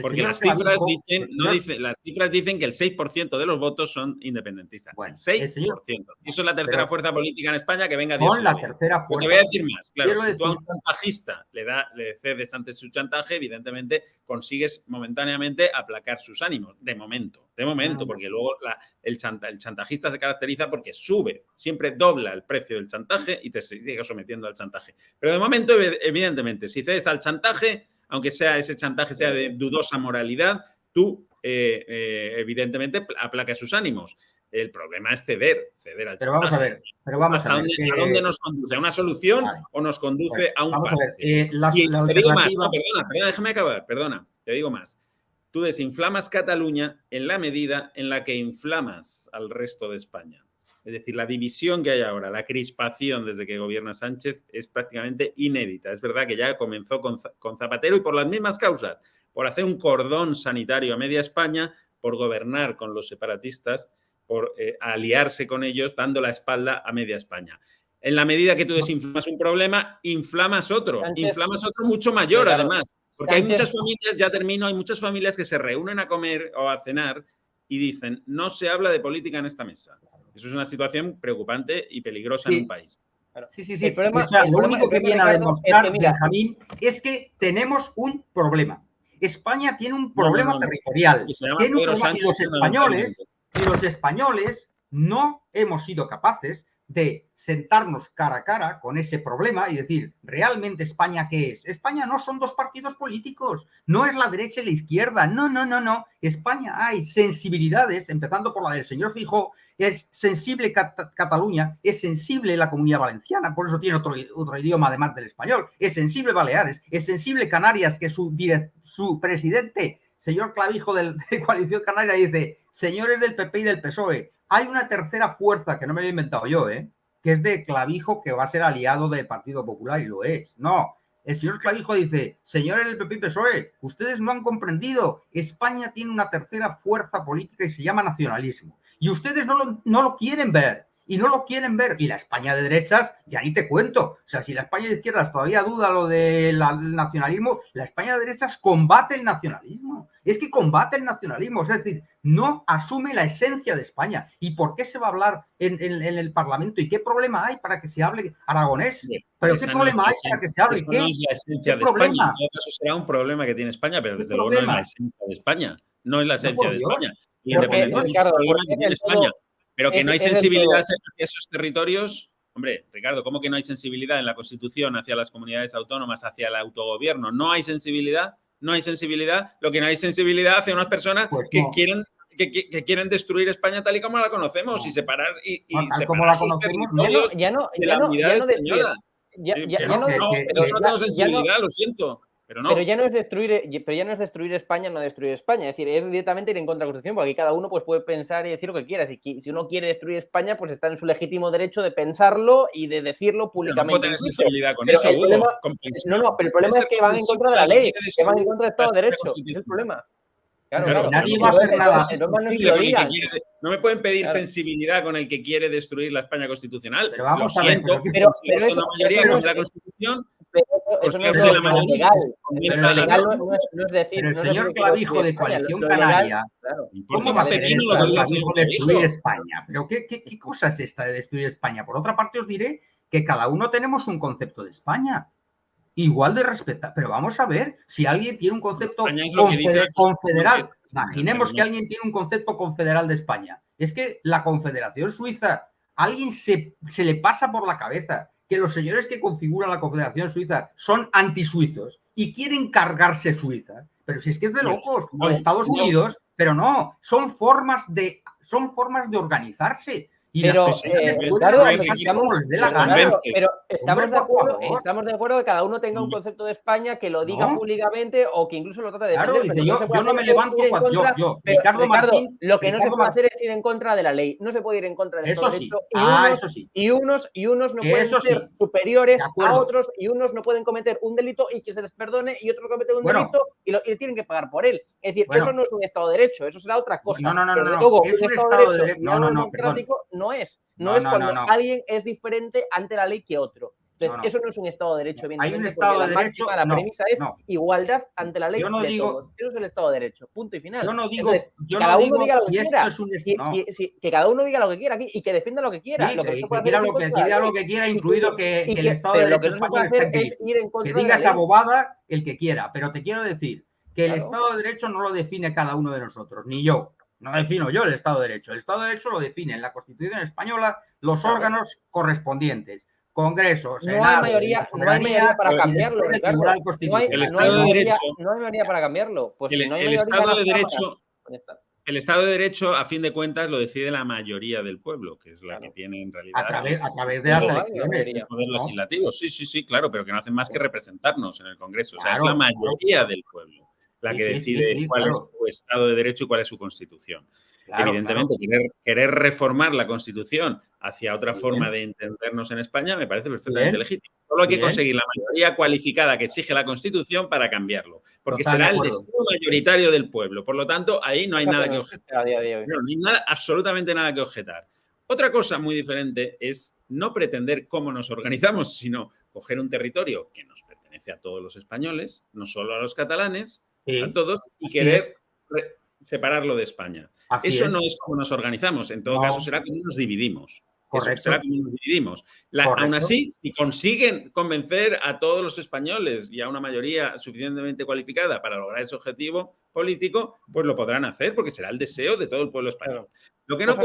Porque las cifras dicen que el 6% de los votos son independentistas. Bueno, 6%. Y eso es la tercera fuerza política en España, que venga Dios. Con la tercera fuerza. Te voy a decir más. Claro, si tú a un chantajista le cedes ante su chantaje, evidentemente consigues momentáneamente aplacar sus ánimos. De momento, porque luego el chantajista se caracteriza porque siempre dobla el precio del chantaje y te sigue sometiendo al chantaje. Pero de momento, evidentemente, si cedes al chantaje, aunque ese chantaje sea de dudosa moralidad, tú, evidentemente, aplacas sus ánimos. El problema es ceder al chantaje. ¿A dónde nos conduce? ¿A una solución o nos conduce a un parche? Te digo más, déjame acabar, te digo más. Tú desinflamas Cataluña en la medida en la que inflamas al resto de España. Es decir, la división que hay ahora, la crispación desde que gobierna Sánchez es prácticamente inédita. Es verdad que ya comenzó con Zapatero y por las mismas causas, por hacer un cordón sanitario a media España, por gobernar con los separatistas, por aliarse con ellos, dando la espalda a media España. En la medida que tú desinflamas un problema, inflamas otro mucho mayor, además. Porque hay muchas familias, ya termino, hay muchas familias que se reúnen a comer o a cenar y dicen, no se habla de política en esta mesa. Eso es una situación preocupante y peligrosa en un país. Sí. Lo único que viene a demostrar, Benjamín, es que tenemos un problema. España tiene un problema territorial. Tiene un problema, y los españoles no hemos sido capaces de sentarnos cara a cara con ese problema y decir, ¿realmente España qué es? España no son dos partidos políticos, no es la derecha y la izquierda, no. España hay sensibilidades, empezando por la del señor Feijóo, es sensible Cataluña, es sensible la Comunidad Valenciana, por eso tiene otro idioma además del español, es sensible Baleares, es sensible Canarias, que su presidente, señor Clavijo de Coalición Canaria, dice, señores del PP y del PSOE, hay una tercera fuerza que no me lo he inventado yo, que es de Clavijo, que va a ser aliado del Partido Popular y lo es. No, el señor Clavijo dice, señores del PP y PSOE, ustedes no han comprendido, España tiene una tercera fuerza política y se llama nacionalismo. Y ustedes no lo quieren ver. Y no lo quieren ver. Y la España de derechas, ya ni te cuento. O sea, si la España de izquierdas todavía duda lo del nacionalismo, la España de derechas combate el nacionalismo. Es que combate el nacionalismo. Es decir, no asume la esencia de España. ¿Y por qué se va a hablar en el Parlamento? ¿Y qué problema hay para que se hable aragonés? ¿Pero qué problema hay para que se hable? No es la esencia de España. En todo caso será un problema que tiene España, pero desde luego no es la esencia de España. No es la esencia de España. Y independientemente es un problema que tiene España. Pero que no hay sensibilidad hacia esos territorios. Hombre, Ricardo, ¿cómo que no hay sensibilidad en la Constitución hacia las comunidades autónomas, hacia el autogobierno? ¿No hay sensibilidad? no hay sensibilidad. Lo que no hay sensibilidad hacia unas personas Pues que no. quieren destruir España tal y como la conocemos, No. y separar No, tal separar como la sus conocemos, no. territorios de la unidad española. no, Eso no tengo sensibilidad, lo siento. Pero ya no es destruir España, no destruir España. Es decir, es directamente ir en contra de la Constitución, porque aquí cada uno pues, puede pensar y decir lo que quiera. Si uno quiere destruir España, pues está en su legítimo derecho de pensarlo y de decirlo públicamente. No puedo tener sensibilidad con eso, Hugo. No, pero el problema es que van en contra de la ley, que van en contra del Estado de Derecho. Es el problema. Claro. Nadie va a hacer nada. No me pueden pedir sensibilidad con el que quiere destruir la España constitucional. Pero vamos lo siento, a ver, pero es una mayoría como la Constitución. Eso no es lo legal. Lo legal no es decir. Pero el señor Clavijo de Coalición Canaria, ¿cómo va a querer Clavijo destruir España? Pero ¿qué cosa es esta de destruir España? Por otra parte, os diré que cada uno tenemos un concepto de España. Igual de respetar. Pero vamos a ver, si alguien tiene un concepto confederal, imaginemos que alguien tiene un concepto confederal de España. Es que la Confederación Suiza, alguien se le pasa por la cabeza que los señores que configuran la Confederación Suiza son antisuizos y quieren cargarse Suiza. Pero si es que es de locos, o Estados Unidos, pero no, son formas de organizarse. Y pero estamos de acuerdo que cada uno tenga un concepto de España, que lo diga públicamente o que incluso lo trate de defender. Claro, yo no me levanto cuando Ricardo, lo que no se puede hacer es ir en contra de la ley. No se puede ir en contra del Estado de Derecho. Y unos no pueden ser superiores a otros, y unos no pueden cometer un delito y que se les perdone, y otros cometen un delito y tienen que pagar por él. Es decir, eso no es un Estado de Derecho, eso será otra cosa. No. Luego, un Estado de Derecho democrático no es cuando alguien es diferente ante la ley que otro. Entonces, eso no es un Estado de Derecho, evidentemente. Hay un Estado de Derecho. La premisa es igualdad ante la ley de todos. Eso es el Estado de Derecho. Punto y final. Yo no digo. Entonces, cada uno diga lo que quiera. Que cada uno diga lo que quiera aquí y que defienda lo que quiera. Lo que no se puede hacer lo que quiera, incluido que el Estado de Derecho español esté en crisis. Que diga esa bobada el que quiera. Pero te quiero decir que el Estado de Derecho no lo define cada uno de nosotros, ni yo. No defino yo el Estado de Derecho. El Estado de Derecho lo define en la Constitución española los órganos correspondientes. Congreso, Senado, no hay mayoría para cambiarlo, Ricardo. El Estado de Derecho. No hay mayoría para cambiarlo. Pues el Estado de Derecho. El Estado de Derecho, a fin de cuentas, lo decide la mayoría del pueblo, que es la que tiene en realidad. A través de las elecciones. El poder legislativo. Sí, claro, pero que no hacen más que representarnos en el Congreso. O sea, es la mayoría del pueblo la que decide cuál es su Estado de Derecho y cuál es su Constitución. Evidentemente, querer reformar la Constitución hacia otra forma de entendernos en España me parece perfectamente legítimo. Solo hay que conseguir la mayoría cualificada que exige la Constitución para cambiarlo, porque será el deseo mayoritario del pueblo. Por lo tanto, ahí no hay nada que objetar. No hay absolutamente nada que objetar. Otra cosa muy diferente es no pretender cómo nos organizamos, sino coger un territorio que nos pertenece a todos los españoles, no solo a los catalanes, a todos, y querer separarlo de España. Eso no es como nos organizamos. En todo caso, será como nos dividimos. Eso será como nos dividimos. Aún así, si consiguen convencer a todos los españoles y a una mayoría suficientemente cualificada para lograr ese objetivo político, pues lo podrán hacer, porque será el deseo de todo el pueblo español. Lo que no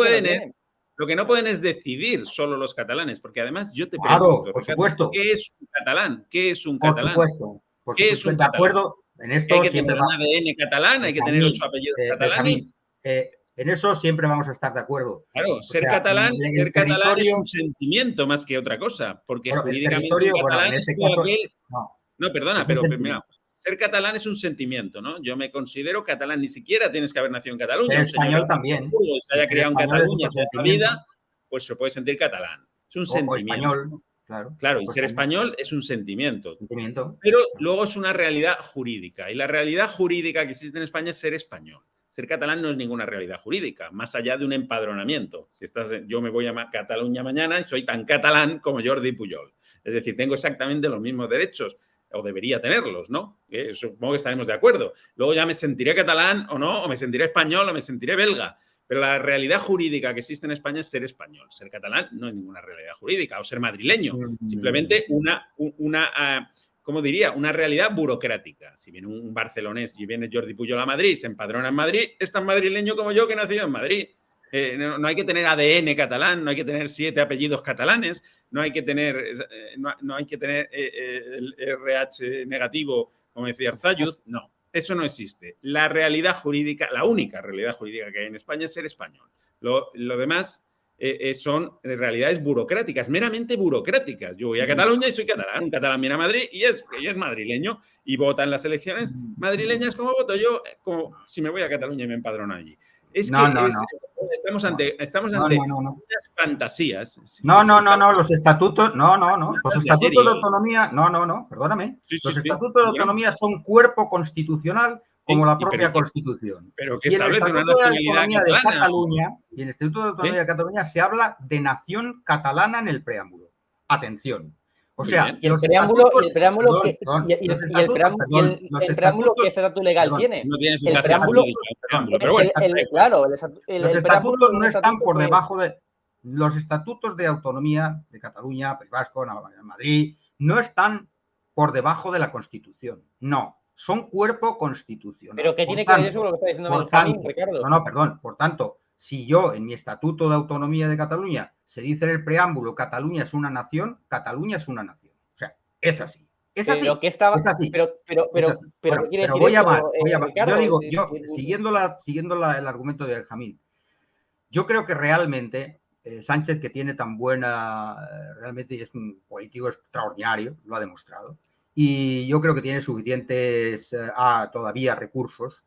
pueden es decidir solo los catalanes, porque además yo te pregunto, Ricardo, ¿qué es un catalán? ¿Qué es un catalán? Por supuesto. ¿Qué es un catalán? En esto hay que tener un ADN catalán, hay que tener 8 apellidos catalanes. En eso siempre vamos a estar de acuerdo. Claro, ser catalán es un sentimiento más que otra cosa, porque jurídicamente un catalán es todo aquel... No, perdona, pero mira, ser catalán es un sentimiento, ¿no? Yo me considero catalán, ni siquiera tienes que haber nacido en Cataluña. El español también. Se haya criado en Cataluña toda la vida, pues se puede sentir catalán. Es un sentimiento. Español. Claro, y ser español es un sentimiento. Pero luego es una realidad jurídica. Y la realidad jurídica que existe en España es ser español. Ser catalán no es ninguna realidad jurídica, más allá de un empadronamiento. Yo me voy a Cataluña mañana y soy tan catalán como Jordi Pujol. Es decir, tengo exactamente los mismos derechos, o debería tenerlos, ¿no? Supongo que estaremos de acuerdo. Luego ya me sentiré catalán o no, o me sentiré español o me sentiré belga. Pero la realidad jurídica que existe en España es ser español. Ser catalán no es ninguna realidad jurídica. O ser madrileño. Simplemente ¿cómo diría? Una realidad burocrática. Si viene un barcelonés y viene Jordi Pujol a Madrid, se empadrona en Madrid, es tan madrileño como yo que he nacido en Madrid. No hay que tener ADN catalán, no hay que tener 7 apellidos catalanes, no hay que tener el RH negativo, como decía Arzayuz. No. eso no existe. La realidad jurídica, la única realidad jurídica que hay en España es ser español. Lo demás son realidades burocráticas, meramente burocráticas. Yo voy a Cataluña y soy catalán, un catalán viene a Madrid y es madrileño y vota en las elecciones madrileñas como voto yo, como si me voy a Cataluña y me empadrono allí. Estamos ante unas fantasías. Los estatutos, los estatutos de autonomía, perdóname. Los estatutos de autonomía son cuerpo constitucional como la propia Constitución. Pero que establece una nacionalidad catalana. Y en el Estatuto de Autonomía de Cataluña se habla de nación catalana en el preámbulo. Atención. O sea, ¿y el preámbulo qué estatus legal tiene? No tiene el preámbulo, pero bueno, los estatutos no están por debajo de los estatutos de autonomía de Cataluña, País Vasco, Madrid, no están por debajo de la Constitución. No, son cuerpo constitucional. ¿Pero qué tiene que ver eso con lo que está diciendo Benjamín, Ricardo? Perdón. Por tanto, si yo en mi Estatuto de Autonomía de Cataluña se dice en el preámbulo Cataluña es una nación, Cataluña es una nación. O sea, es así. Es así. Pero que estaba. Es así. Pero ¿qué quiere decir voy eso, a más. Ricardo? Yo siguiendo el argumento de Benjamín, yo creo que realmente Sánchez, que tiene tan buena, realmente es un político extraordinario, lo ha demostrado, y yo creo que tiene suficientes todavía recursos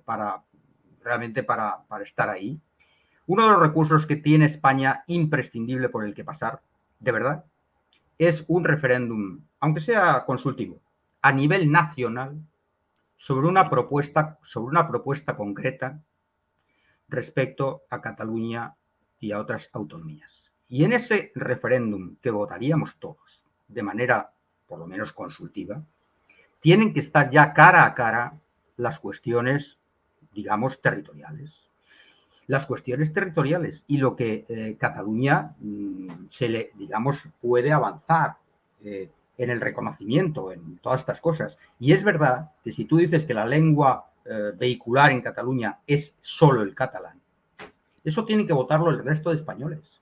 para estar ahí. Uno de los recursos que tiene España imprescindible por el que pasar, de verdad, es un referéndum, aunque sea consultivo, a nivel nacional, sobre una propuesta concreta respecto a Cataluña y a otras autonomías. Y en ese referéndum que votaríamos todos, de manera por lo menos consultiva, tienen que estar ya cara a cara las cuestiones, digamos, territoriales. Las cuestiones territoriales y lo que Cataluña puede avanzar en el reconocimiento, en todas estas cosas. Y es verdad que si tú dices que la lengua vehicular en Cataluña es solo el catalán, eso tiene que votarlo el resto de españoles.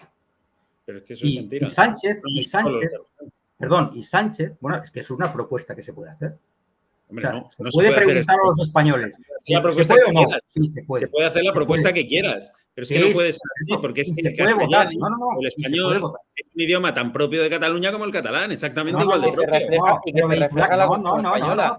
Pero es que eso es mentira. Y Sánchez, bueno, es que es una propuesta que se puede hacer. Hombre, se puede preguntar a los españoles. La propuesta que quieras. Sí, se puede. Se puede hacer la propuesta que quieras. Pero es que no puede ser así, porque es que el castellano o el español es un idioma tan propio de Cataluña como el catalán, exactamente igual de propio. Y que se refleja la Constitución española.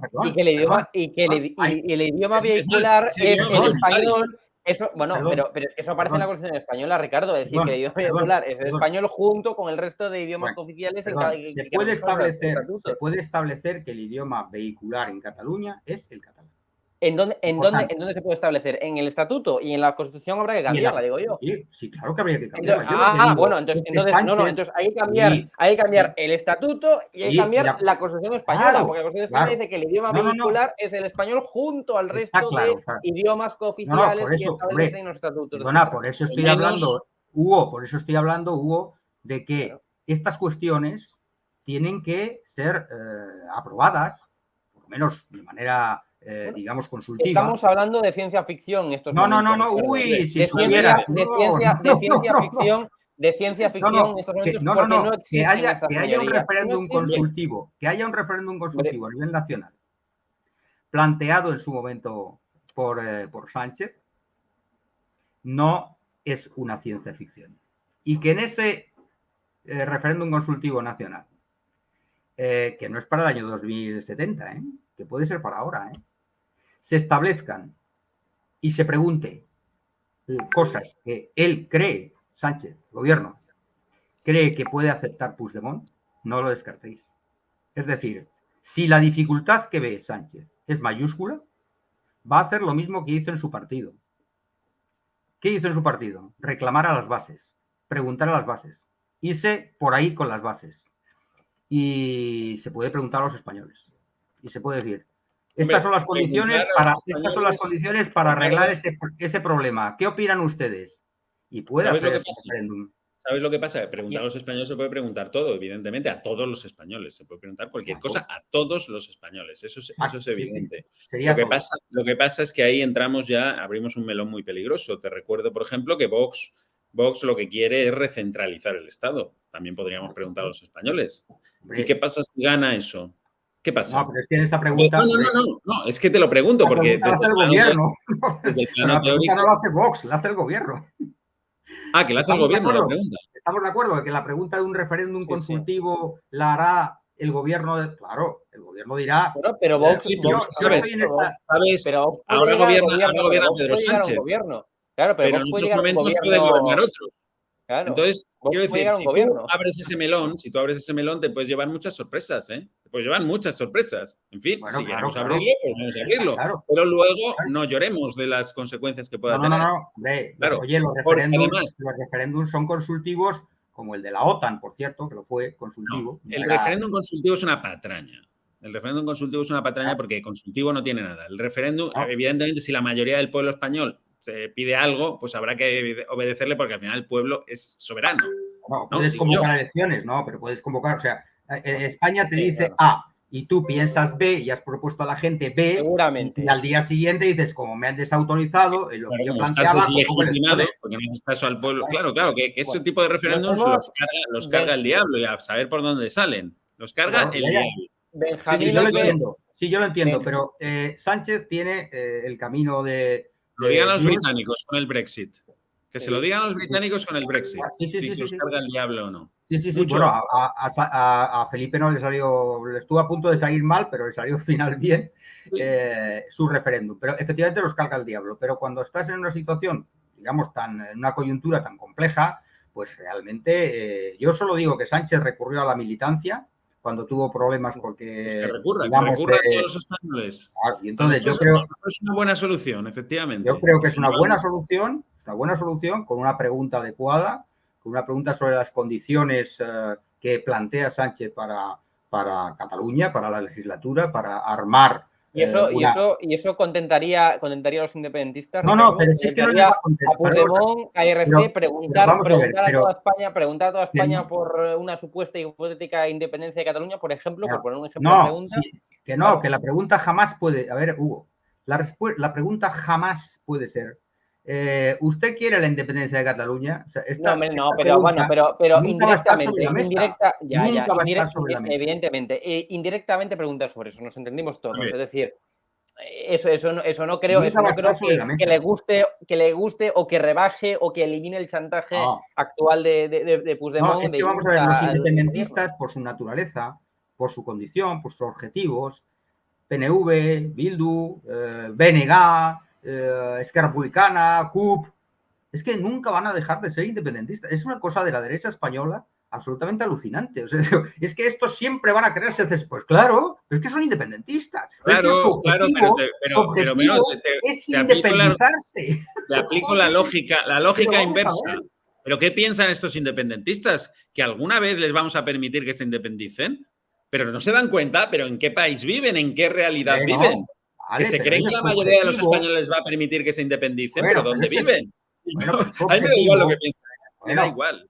Y que el idioma vehicular es el español. Eso, bueno, pero eso aparece en la Constitución española, Ricardo. Es decir, que el idioma vehicular es el español junto con el resto de idiomas oficiales. Se puede establecer que el idioma vehicular en Cataluña es el catalán. ¿En dónde se puede establecer? ¿En el estatuto? Y en la Constitución habrá que cambiarla, digo yo. Sí, claro que habría que cambiarla. Entonces hay que cambiar el estatuto y hay que cambiar la Constitución española, porque la Constitución española dice que el idioma vehicular es el español junto al resto de idiomas cooficiales que establecen en los estatutos. Por eso estoy hablando, Hugo, de que estas cuestiones tienen que ser aprobadas, por lo menos de manera digamos, consultiva. Estamos hablando de ciencia ficción en estos momentos. De ciencia ficción en estos momentos, porque no existe que haya un referéndum consultivo, a nivel nacional, planteado en su momento por Sánchez, no es una ciencia ficción. Y que en ese referéndum consultivo nacional, que no es para el año 2070, que puede ser para ahora, se establezcan y se pregunte cosas que él cree, Sánchez, gobierno, cree que puede aceptar Puigdemont, no lo descartéis. Es decir, si la dificultad que ve Sánchez es mayúscula, va a hacer lo mismo que hizo en su partido. ¿Qué hizo en su partido? Reclamar a las bases, preguntar a las bases, irse por ahí con las bases. Y se puede preguntar a los españoles. Y se puede decir, estas son las condiciones para arreglar ese problema. ¿Qué opinan ustedes? Y puede hacer ese referéndum. ¿Sabes lo que pasa? Preguntar a los españoles se puede preguntar todo, evidentemente, a todos los españoles. Se puede preguntar cualquier cosa a todos los españoles. Eso es evidente. Lo que pasa es que ahí abrimos un melón muy peligroso. Te recuerdo, por ejemplo, que Vox lo que quiere es recentralizar el Estado. También podríamos preguntar a los españoles. ¿Y qué pasa si gana eso? ¿Qué pasa? No, pero es que en esa pregunta... No, es que te lo pregunto, porque la hace el gobierno. Desde el plano la pregunta teórico... no la hace Vox, la hace el gobierno. Ah, que la hace el gobierno la pregunta. Estamos de acuerdo de que la pregunta de un referéndum consultivo la hará el gobierno. Claro, el gobierno dirá... Bueno, pero Vox... ¿sabes? Ahora gobierna Pedro Sánchez. Claro, pero en otros momentos puede gobernar otro. Claro, entonces, quiero decir, si tú abres ese melón, te puedes llevar muchas sorpresas, ¿eh? Te puedes llevar muchas sorpresas. En fin, si queremos abrirlo, pues vamos a abrirlo. Claro. Pero luego no lloremos de las consecuencias que pueda tener. Claro. Oye, los referéndums son consultivos, como el de la OTAN, por cierto, que lo fue consultivo. No, el referéndum consultivo es una patraña. El referéndum consultivo es una patraña porque consultivo no tiene nada. El referéndum, evidentemente, si la mayoría del pueblo español se pide algo, pues habrá que obedecerle porque al final el pueblo es soberano. No, puedes convocar elecciones, no, pero puedes convocar, o sea, España te dice A y tú piensas B y has propuesto a la gente B. Seguramente. Y al día siguiente dices, como me han desautorizado, lo que yo planteaba... Estás deslegitimado, porque no haces caso al pueblo. Claro, que ese tipo de referéndums los carga el diablo y a saber por dónde salen. Los carga el diablo. Benjamín, yo lo entiendo, pero Sánchez tiene el camino de... Lo digan los británicos con el Brexit. Que se lo digan los británicos con el Brexit. Si se los carga el diablo o no. Sí. Bueno, a Felipe no le salió, le estuvo a punto de salir mal, pero le salió al final bien su referéndum. Pero efectivamente los carga el diablo. Pero cuando estás en una situación, digamos, en una coyuntura tan compleja, pues realmente yo solo digo que Sánchez recurrió a la militancia cuando tuvo problemas porque... Pues que recurra a todos los españoles. Y entonces yo creo... Es una buena solución, efectivamente. Yo creo que es una buena solución con una pregunta adecuada, con una pregunta sobre las condiciones que plantea Sánchez para Cataluña, para la legislatura, para armar... ¿Y eso contentaría a los independentistas? No, pero si es que no le va a contentar. A Puigdemont, a ERC, preguntar a toda España por una supuesta hipotética independencia de Cataluña, por ejemplo, por poner un ejemplo de pregunta. Que la pregunta jamás puede... A ver, Hugo, la pregunta jamás puede ser ¿usted quiere la independencia de Cataluña? O sea, pero indirectamente, evidentemente, indirectamente pregunta sobre eso, nos entendimos todos. Es decir, eso no creo, que le guste o que rebaje o que elimine el chantaje actual de Puigdemont. No, es que vamos a ver, los independentistas, por su naturaleza, por su condición, por sus objetivos, PNV, Bildu, BNG, Esquerra Republicana, CUP, es que nunca van a dejar de ser independentistas. Es una cosa de la derecha española absolutamente alucinante. O sea, es que estos siempre van a quererse después. Claro, pero es que son independentistas. Claro, pero es independizarse. Te aplico la lógica inversa. ¿Pero qué piensan estos independentistas? ¿Que alguna vez les vamos a permitir que se independicen? Pero no se dan cuenta, pero ¿en qué país viven? ¿En qué realidad viven? Vale, que se creen que la mayoría de los españoles les va a permitir que se independicen, pero ¿dónde viven? A mí me da igual lo que piensan. Me da igual.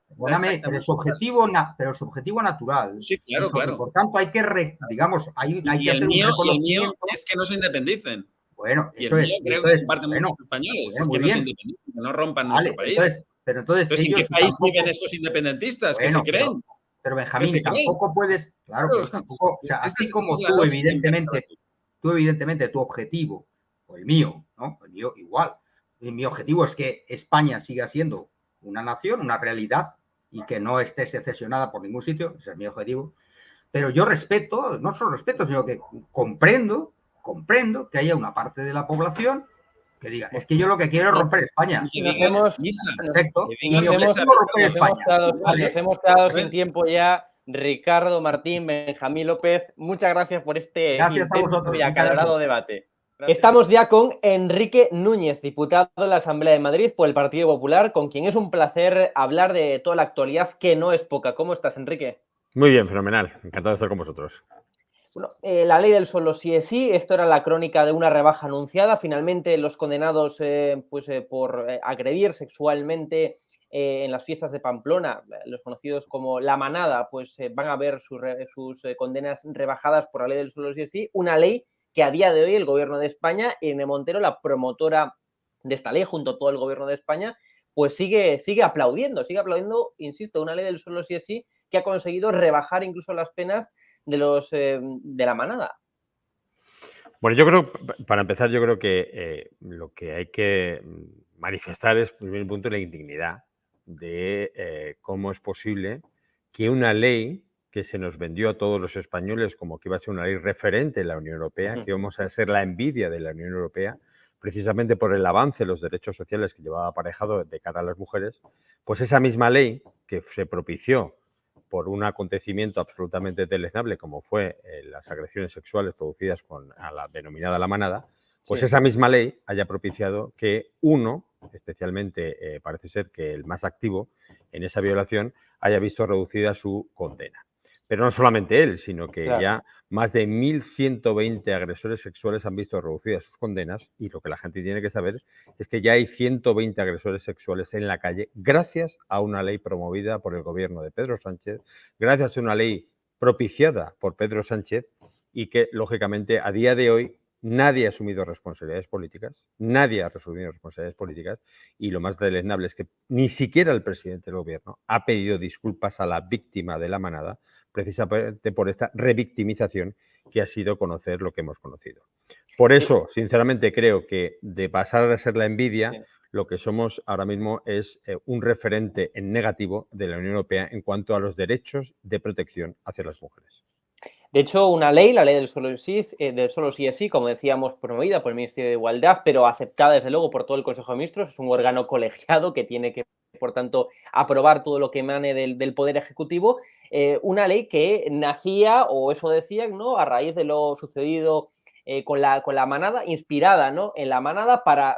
Pero su objetivo natural. Sí, claro. Por tanto, hay que, digamos, hay que hacer un reconocimiento. Es que no se independicen. Bueno, y eso el mío es. Creo que comparten muchos españoles. Es que no se independicen, que no rompan nuestro país. Entonces ¿en qué país viven estos independentistas? ¿Qué se creen? Pero Benjamín, tampoco puedes, claro, pero tampoco, o sea, así como tú, evidentemente, tu objetivo, o el mío, ¿no? El mío igual. Mi objetivo es que España siga siendo una nación, una realidad, y que no esté secesionada por ningún sitio, ese es mi objetivo. Pero yo respeto, no solo respeto, sino que comprendo que haya una parte de la población que diga, es que yo lo que quiero es romper España. Nos hemos quedado sin tiempo ya. Ricardo, Martín, Benjamín López, muchas gracias por este intenso y acalorado debate. Gracias. Estamos ya con Enrique Núñez, diputado de la Asamblea de Madrid por el Partido Popular, con quien es un placer hablar de toda la actualidad, que no es poca. ¿Cómo estás, Enrique? Muy bien, fenomenal. Encantado de estar con vosotros. Bueno, la ley del solo sí es sí. Esto era la crónica de una rebaja anunciada. Finalmente, los condenados por agredir sexualmente en las fiestas de Pamplona, los conocidos como La Manada, pues van a ver sus condenas rebajadas por la ley del solo sí es sí. Una ley que a día de hoy el Gobierno de España, Irene Montero, la promotora de esta ley, junto a todo el Gobierno de España, pues sigue aplaudiendo, insisto, una ley del solo sí es sí que ha conseguido rebajar incluso las penas de los de la manada. Bueno, yo creo, para empezar, yo creo que lo que hay que manifestar es, en primer punto, la indignidad de cómo es posible que una ley que se nos vendió a todos los españoles como que iba a ser una ley referente en la Unión Europea, que íbamos a ser la envidia de la Unión Europea, precisamente por el avance de los derechos sociales que llevaba aparejado de cara a las mujeres, pues esa misma ley que se propició por un acontecimiento absolutamente deleznable como fue las agresiones sexuales producidas a la denominada La Manada, pues Sí. esa misma ley haya propiciado que uno, especialmente parece ser que el más activo en esa violación, haya visto reducida su condena. Pero no solamente él, sino que Claro. ya más de 1.120 agresores sexuales han visto reducidas sus condenas, y lo que la gente tiene que saber es que ya hay 120 agresores sexuales en la calle gracias a una ley promovida por el gobierno de Pedro Sánchez, gracias a una ley propiciada por Pedro Sánchez y que, lógicamente, a día de hoy nadie ha asumido responsabilidades políticas, y lo más deleznable es que ni siquiera el presidente del gobierno ha pedido disculpas a la víctima de La Manada, precisamente por esta revictimización que ha sido conocer lo que hemos conocido. Por eso, sinceramente, creo que de pasar a ser la envidia, lo que somos ahora mismo es un referente en negativo de la Unión Europea en cuanto a los derechos de protección hacia las mujeres. De hecho, una ley, la ley del solo sí es sí, como decíamos, promovida por el Ministerio de Igualdad, pero aceptada desde luego por todo el Consejo de Ministros, es un órgano colegiado que tiene que, por tanto, aprobar todo lo que emane del Poder Ejecutivo, una ley que nacía, o eso decían, ¿no?, a raíz de lo sucedido con la manada, inspirada, ¿no?, en la manada para,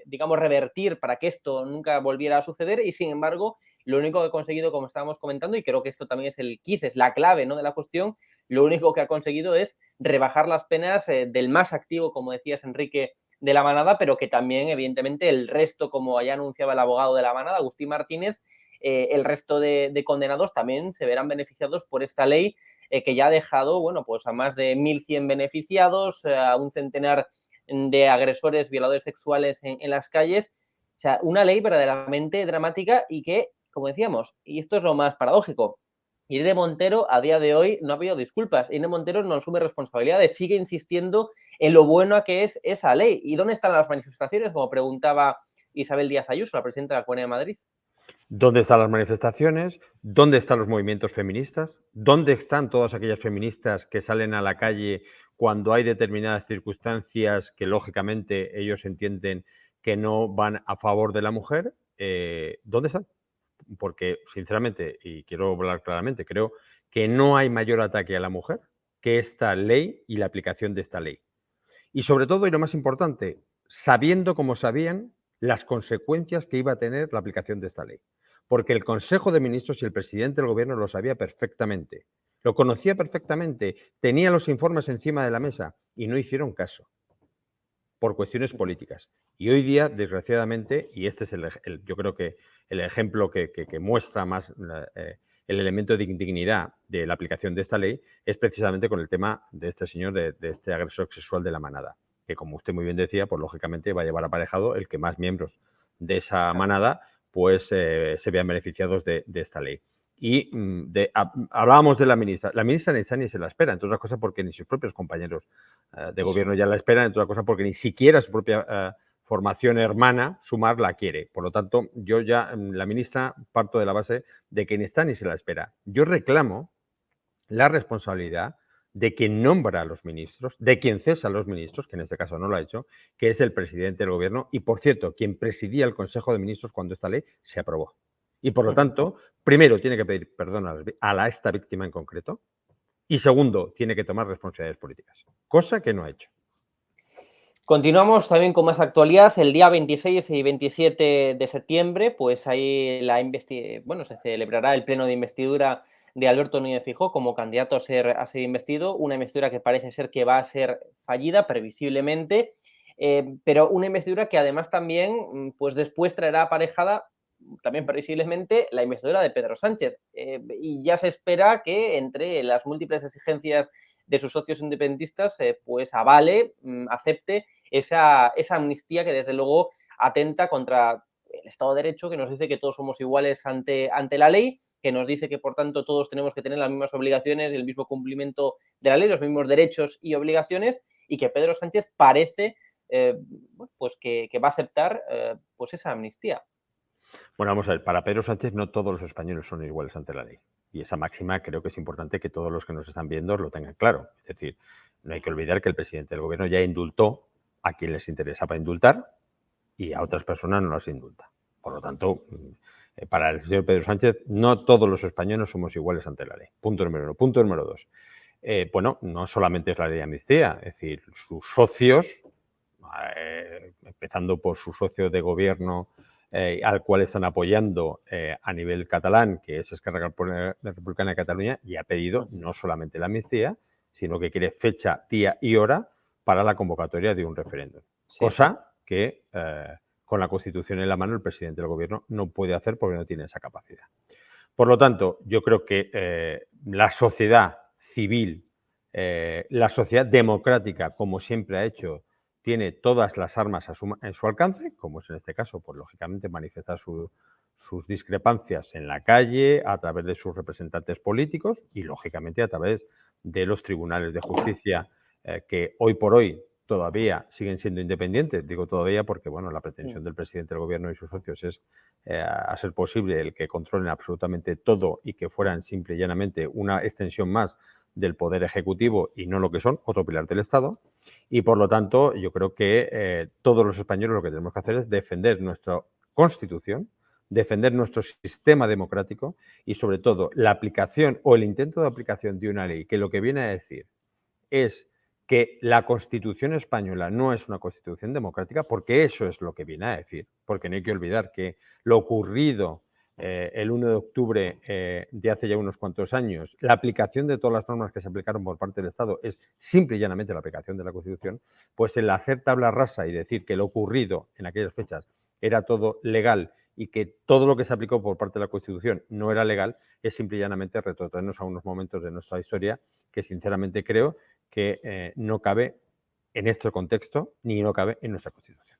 digamos, revertir, para que esto nunca volviera a suceder, y sin embargo, lo único que ha conseguido, como estábamos comentando, y creo que esto también es el quiz, es la clave, ¿no?, de la cuestión, lo único que ha conseguido es rebajar las penas del más activo, como decías, Enrique, de la manada, pero que también, evidentemente, el resto, como ya anunciaba el abogado de la manada, Agustín Martínez, el resto de condenados también se verán beneficiados por esta ley que ya ha dejado, bueno, pues a más de 1.100 beneficiados, a un centenar de agresores, violadores sexuales en las calles. O sea, una ley verdaderamente dramática y que, como decíamos, y esto es lo más paradójico, Irene Montero a día de hoy no ha pedido disculpas. Irene Montero no asume responsabilidades, sigue insistiendo en lo buena que es esa ley. ¿Y dónde están las manifestaciones? Como preguntaba Isabel Díaz Ayuso, la presidenta de la Comunidad de Madrid. ¿Dónde están las manifestaciones? ¿Dónde están los movimientos feministas? ¿Dónde están todas aquellas feministas que salen a la calle cuando hay determinadas circunstancias que, lógicamente, ellos entienden que no van a favor de la mujer? ¿Dónde están? Porque, sinceramente, y quiero hablar claramente, creo que no hay mayor ataque a la mujer que esta ley y la aplicación de esta ley. Y sobre todo, y lo más importante, sabiendo como sabían las consecuencias que iba a tener la aplicación de esta ley. Porque el Consejo de Ministros y el presidente del Gobierno lo sabía perfectamente, lo conocía perfectamente, tenía los informes encima de la mesa y no hicieron caso por cuestiones políticas. Y hoy día, desgraciadamente, y este es yo creo que el ejemplo que muestra más el elemento de indignidad de la aplicación de esta ley, es precisamente con el tema de este señor, de este agresor sexual de la manada, que, como usted muy bien decía, pues lógicamente va a llevar aparejado el que más miembros de esa manada pues se vean beneficiados de esta ley. Y hablábamos de la ministra ni está ni se la espera, entre otras cosas porque ni sus propios compañeros de gobierno ya la esperan, entre otras cosas porque ni siquiera su propia formación hermana, Sumar, la quiere. Por lo tanto, yo ya, la ministra, parto de la base de que ni está ni se la espera. Yo reclamo la responsabilidad de quien nombra a los ministros, de quien cesa a los ministros, que en este caso no lo ha hecho, que es el presidente del gobierno y, por cierto, quien presidía el Consejo de Ministros cuando esta ley se aprobó. Y, por lo tanto, primero tiene que pedir perdón a esta víctima en concreto y, segundo, tiene que tomar responsabilidades políticas, cosa que no ha hecho. Continuamos también con más actualidad. El día 26 y 27 de septiembre, pues ahí se celebrará el pleno de investidura de Alberto Núñez Feijóo como candidato a ser investido, una investidura que parece ser que va a ser fallida previsiblemente, pero una investidura que además también pues después traerá aparejada también previsiblemente la investidura de Pedro Sánchez, y ya se espera que entre las múltiples exigencias de sus socios independentistas pues avale, acepte esa amnistía que desde luego atenta contra el Estado de Derecho, que nos dice que todos somos iguales ante la ley que nos dice que, por tanto, todos tenemos que tener las mismas obligaciones y el mismo cumplimiento de la ley, los mismos derechos y obligaciones, y que Pedro Sánchez parece pues que va a aceptar pues esa amnistía. Bueno, vamos a ver, para Pedro Sánchez no todos los españoles son iguales ante la ley. Y esa máxima creo que es importante que todos los que nos están viendo lo tengan claro. Es decir, no hay que olvidar que el presidente del gobierno ya indultó a quien les interesaba indultar y a otras personas no las indulta. Por lo tanto, para el señor Pedro Sánchez, no todos los españoles somos iguales ante la ley. Punto número 1. Punto número 2. Bueno, no solamente es la ley de amnistía, es decir, sus socios, empezando por su socio de gobierno, al cual están apoyando a nivel catalán, que es Esquerra Republicana de Cataluña, y ha pedido no solamente la amnistía, sino que quiere fecha, día y hora para la convocatoria de un referéndum. Sí. Cosa que con la Constitución en la mano el presidente del gobierno no puede hacer porque no tiene esa capacidad. Por lo tanto, yo creo que la sociedad civil, la sociedad democrática, como siempre ha hecho, tiene todas las armas en su alcance, como es en este caso, pues lógicamente manifestar sus discrepancias en la calle, a través de sus representantes políticos y lógicamente a través de los tribunales de justicia que hoy por hoy todavía siguen siendo independientes. Digo todavía porque bueno, la pretensión del presidente del gobierno y sus socios es, a ser posible, el que controlen absolutamente todo y que fueran simple y llanamente una extensión más del Poder Ejecutivo y no lo que son, otro pilar del Estado. Y, por lo tanto, yo creo que todos los españoles lo que tenemos que hacer es defender nuestra Constitución, defender nuestro sistema democrático y, sobre todo, la aplicación o el intento de aplicación de una ley que lo que viene a decir es que la Constitución española no es una Constitución democrática, porque eso es lo que viene a decir. Porque no hay que olvidar que lo ocurrido el 1 de octubre de hace ya unos cuantos años, la aplicación de todas las normas que se aplicaron por parte del Estado es simple y llanamente la aplicación de la Constitución, pues el hacer tabla rasa y decir que lo ocurrido en aquellas fechas era todo legal y que todo lo que se aplicó por parte de la Constitución no era legal, es simple y llanamente retrotraernos a unos momentos de nuestra historia que sinceramente creo que no cabe en este contexto ni no cabe en nuestra Constitución.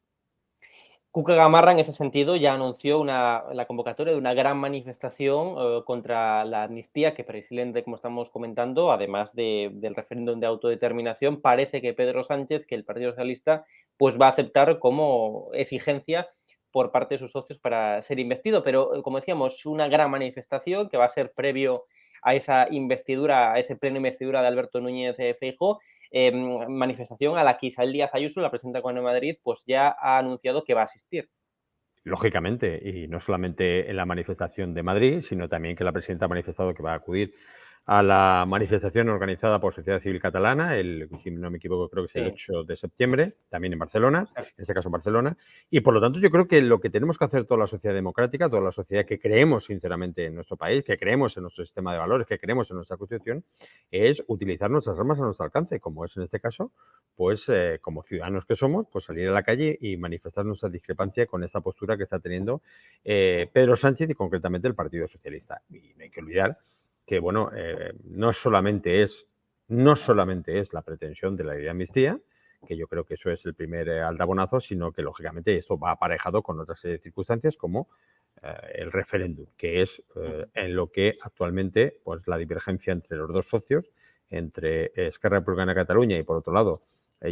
Cuca Gamarra, en ese sentido, ya anunció la convocatoria de una gran manifestación contra la amnistía que, precisamente, como estamos comentando, además del referéndum de autodeterminación, parece que Pedro Sánchez, que el Partido Socialista, pues va a aceptar como exigencia por parte de sus socios para ser investido. Pero, como decíamos, una gran manifestación que va a ser previo a esa investidura, a ese pleno investidura de Alberto Núñez Feijóo, manifestación a la que Isabel Díaz Ayuso, la presidenta del Gobierno de Madrid, pues ya ha anunciado que va a asistir. Lógicamente, y no solamente en la manifestación de Madrid, sino también que la presidenta ha manifestado que va a acudir a la manifestación organizada por Sociedad Civil Catalana, si no me equivoco, creo que es el 8 de septiembre, también en Barcelona, en este caso en Barcelona, y por lo tanto yo creo que lo que tenemos que hacer toda la sociedad democrática, toda la sociedad que creemos sinceramente en nuestro país, que creemos en nuestro sistema de valores, que creemos en nuestra Constitución, es utilizar nuestras armas a nuestro alcance, como es en este caso, pues como ciudadanos que somos, pues salir a la calle y manifestar nuestra discrepancia con esta postura que está teniendo Pedro Sánchez y concretamente el Partido Socialista. Y no hay que olvidar que bueno, no solamente es la pretensión de la ley de amnistía, que yo creo que eso es el primer aldabonazo, sino que lógicamente esto va aparejado con otras circunstancias como el referéndum, que es en lo que actualmente pues la divergencia entre los dos socios, entre Esquerra Republicana de Cataluña y por otro lado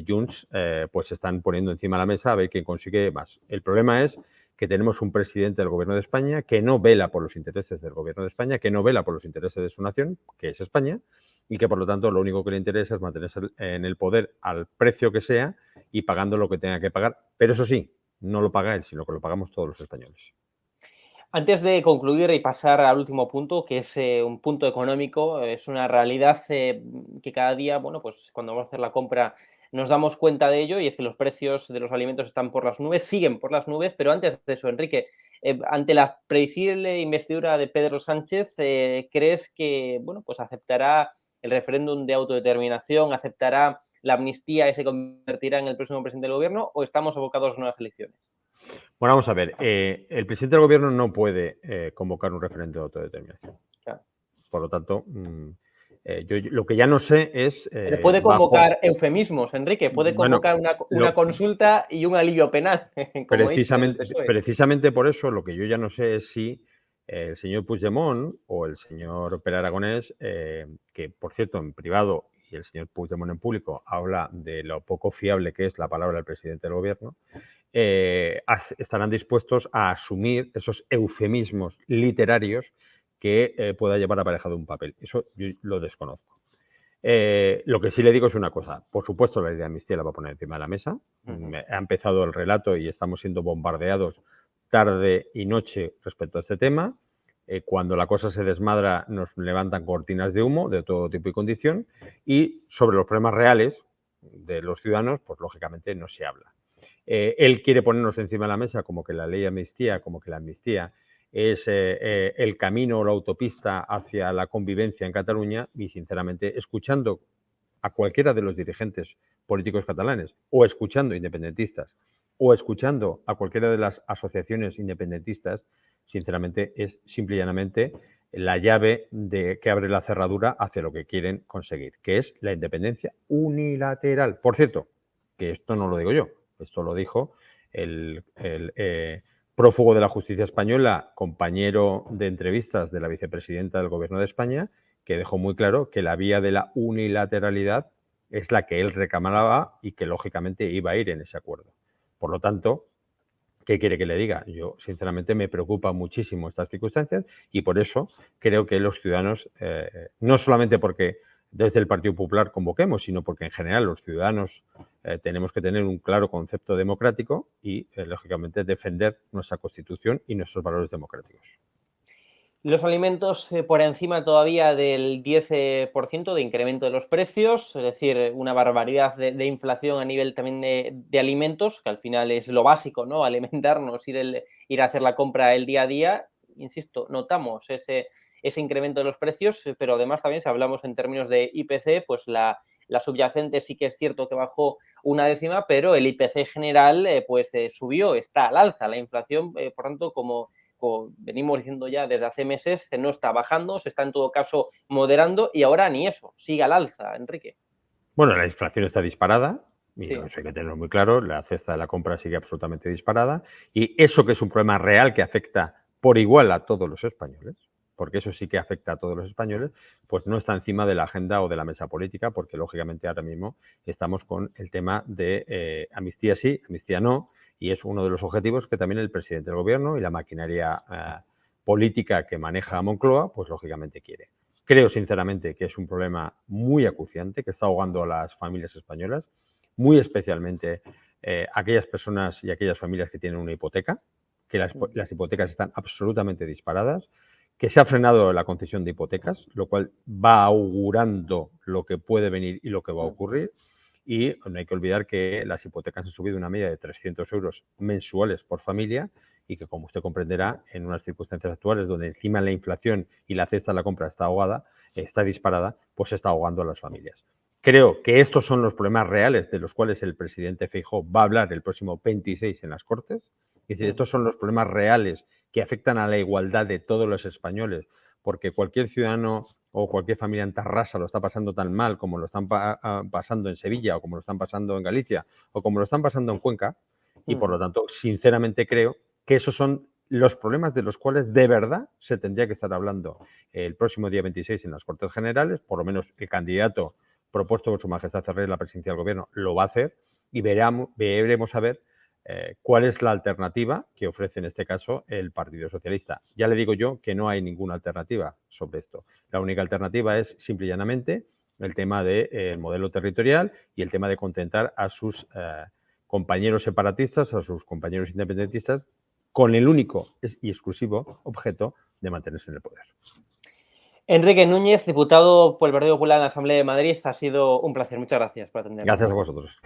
Junts, pues se están poniendo encima de la mesa a ver quién consigue más. El problema es que tenemos un presidente del Gobierno de España que no vela por los intereses del Gobierno de España, que no vela por los intereses de su nación, que es España, y que por lo tanto lo único que le interesa es mantenerse en el poder al precio que sea y pagando lo que tenga que pagar. Pero eso sí, no lo paga él, sino que lo pagamos todos los españoles. Antes de concluir y pasar al último punto, que es un punto económico, es una realidad que cada día, bueno, pues cuando vamos a hacer la compra nos damos cuenta de ello, y es que los precios de los alimentos están por las nubes, siguen por las nubes, pero antes de eso, Enrique, ante la previsible investidura de Pedro Sánchez, ¿crees que, bueno, pues aceptará el referéndum de autodeterminación, aceptará la amnistía y se convertirá en el próximo presidente del gobierno, o estamos abocados a nuevas elecciones? Bueno, vamos a ver. El presidente del gobierno no puede convocar un referéndum de autodeterminación. Claro. Por lo tanto, yo lo que ya no sé es... Pero puede convocar eufemismos, Enrique. Puede convocar una consulta y un alivio penal. Precisamente por eso, lo que yo ya no sé es si El señor Puigdemont o el señor Pere Aragonés, que por cierto en privado y el señor Puigdemont en público habla de lo poco fiable que es la palabra del presidente del gobierno, estarán dispuestos a asumir esos eufemismos literarios que pueda llevar aparejado un papel. Eso yo lo desconozco. Lo que sí le digo es una cosa. Por supuesto, la idea de amnistía la va a poner encima de la mesa. Ha empezado el relato y estamos siendo bombardeados tarde y noche respecto a este tema. Cuando la cosa se desmadra, nos levantan cortinas de humo de todo tipo y condición. Y sobre los problemas reales de los ciudadanos, pues lógicamente no se habla. Él quiere ponernos encima de la mesa como que la ley de amnistía, como que la amnistía es el camino o la autopista hacia la convivencia en Cataluña y, sinceramente, escuchando a cualquiera de los dirigentes políticos catalanes o escuchando independentistas o escuchando a cualquiera de las asociaciones independentistas, sinceramente, es simple y llanamente la llave que abre la cerradura hacia lo que quieren conseguir, que es la independencia unilateral. Por cierto, que esto no lo digo yo, esto lo dijo el prófugo de la justicia española, compañero de entrevistas de la vicepresidenta del Gobierno de España, que dejó muy claro que la vía de la unilateralidad es la que él reclamaba y que lógicamente iba a ir en ese acuerdo. Por lo tanto, ¿qué quiere que le diga? Yo, sinceramente, me preocupa muchísimo estas circunstancias y por eso creo que los ciudadanos, no solamente porque desde el Partido Popular convoquemos, sino porque en general los ciudadanos tenemos que tener un claro concepto democrático y, lógicamente, defender nuestra Constitución y nuestros valores democráticos. Los alimentos por encima todavía del 10% de incremento de los precios, es decir, una barbaridad de inflación a nivel también de alimentos, que al final es lo básico, ¿no? Alimentarnos, ir a hacer la compra el día a día. Insisto, notamos ese incremento de los precios, pero además también si hablamos en términos de IPC, pues la subyacente sí que es cierto que bajó 1/10, pero el IPC general subió, está al alza. La inflación, por tanto, como venimos diciendo ya desde hace meses, no está bajando, se está en todo caso moderando y ahora ni eso, sigue al alza, Enrique. Bueno, la inflación está disparada, y Sí. eso hay que tenerlo muy claro, la cesta de la compra sigue absolutamente disparada, y eso que es un problema real que afecta por igual a todos los españoles, porque eso sí que afecta a todos los españoles, pues no está encima de la agenda o de la mesa política, porque lógicamente ahora mismo estamos con el tema de amnistía sí, amnistía no, y es uno de los objetivos que también el presidente del gobierno y la maquinaria política que maneja Moncloa, pues lógicamente quiere. Creo sinceramente que es un problema muy acuciante que está ahogando a las familias españolas, muy especialmente aquellas personas y aquellas familias que tienen una hipoteca, que las hipotecas están absolutamente disparadas, que se ha frenado la concesión de hipotecas, lo cual va augurando lo que puede venir y lo que va a ocurrir. Y no hay que olvidar que las hipotecas han subido una media de 300 euros mensuales por familia y que, como usted comprenderá, en unas circunstancias actuales donde encima la inflación y la cesta de la compra está ahogada, está disparada, pues está ahogando a las familias. Creo que estos son los problemas reales de los cuales el presidente Feijóo va a hablar el próximo 26 en las Cortes. Es decir, estos son los problemas reales que afectan a la igualdad de todos los españoles, porque cualquier ciudadano o cualquier familia en Tarrasa lo está pasando tan mal como lo están pasando en Sevilla o como lo están pasando en Galicia o como lo están pasando en Cuenca, y por lo tanto, sinceramente creo que esos son los problemas de los cuales de verdad se tendría que estar hablando el próximo día 26 en las Cortes Generales. Por lo menos el candidato propuesto por Su Majestad el Rey de la Presidencia del Gobierno lo va a hacer y veremos a ver cuál es la alternativa que ofrece en este caso el Partido Socialista. Ya le digo yo que no hay ninguna alternativa sobre esto. La única alternativa es simple y llanamente el tema del modelo territorial y el tema de contentar a sus compañeros separatistas, a sus compañeros independentistas, con el único y exclusivo objeto de mantenerse en el poder. Enrique Núñez, diputado por el Partido Popular en la Asamblea de Madrid, ha sido un placer. Muchas gracias por atendernos. Gracias a vosotros.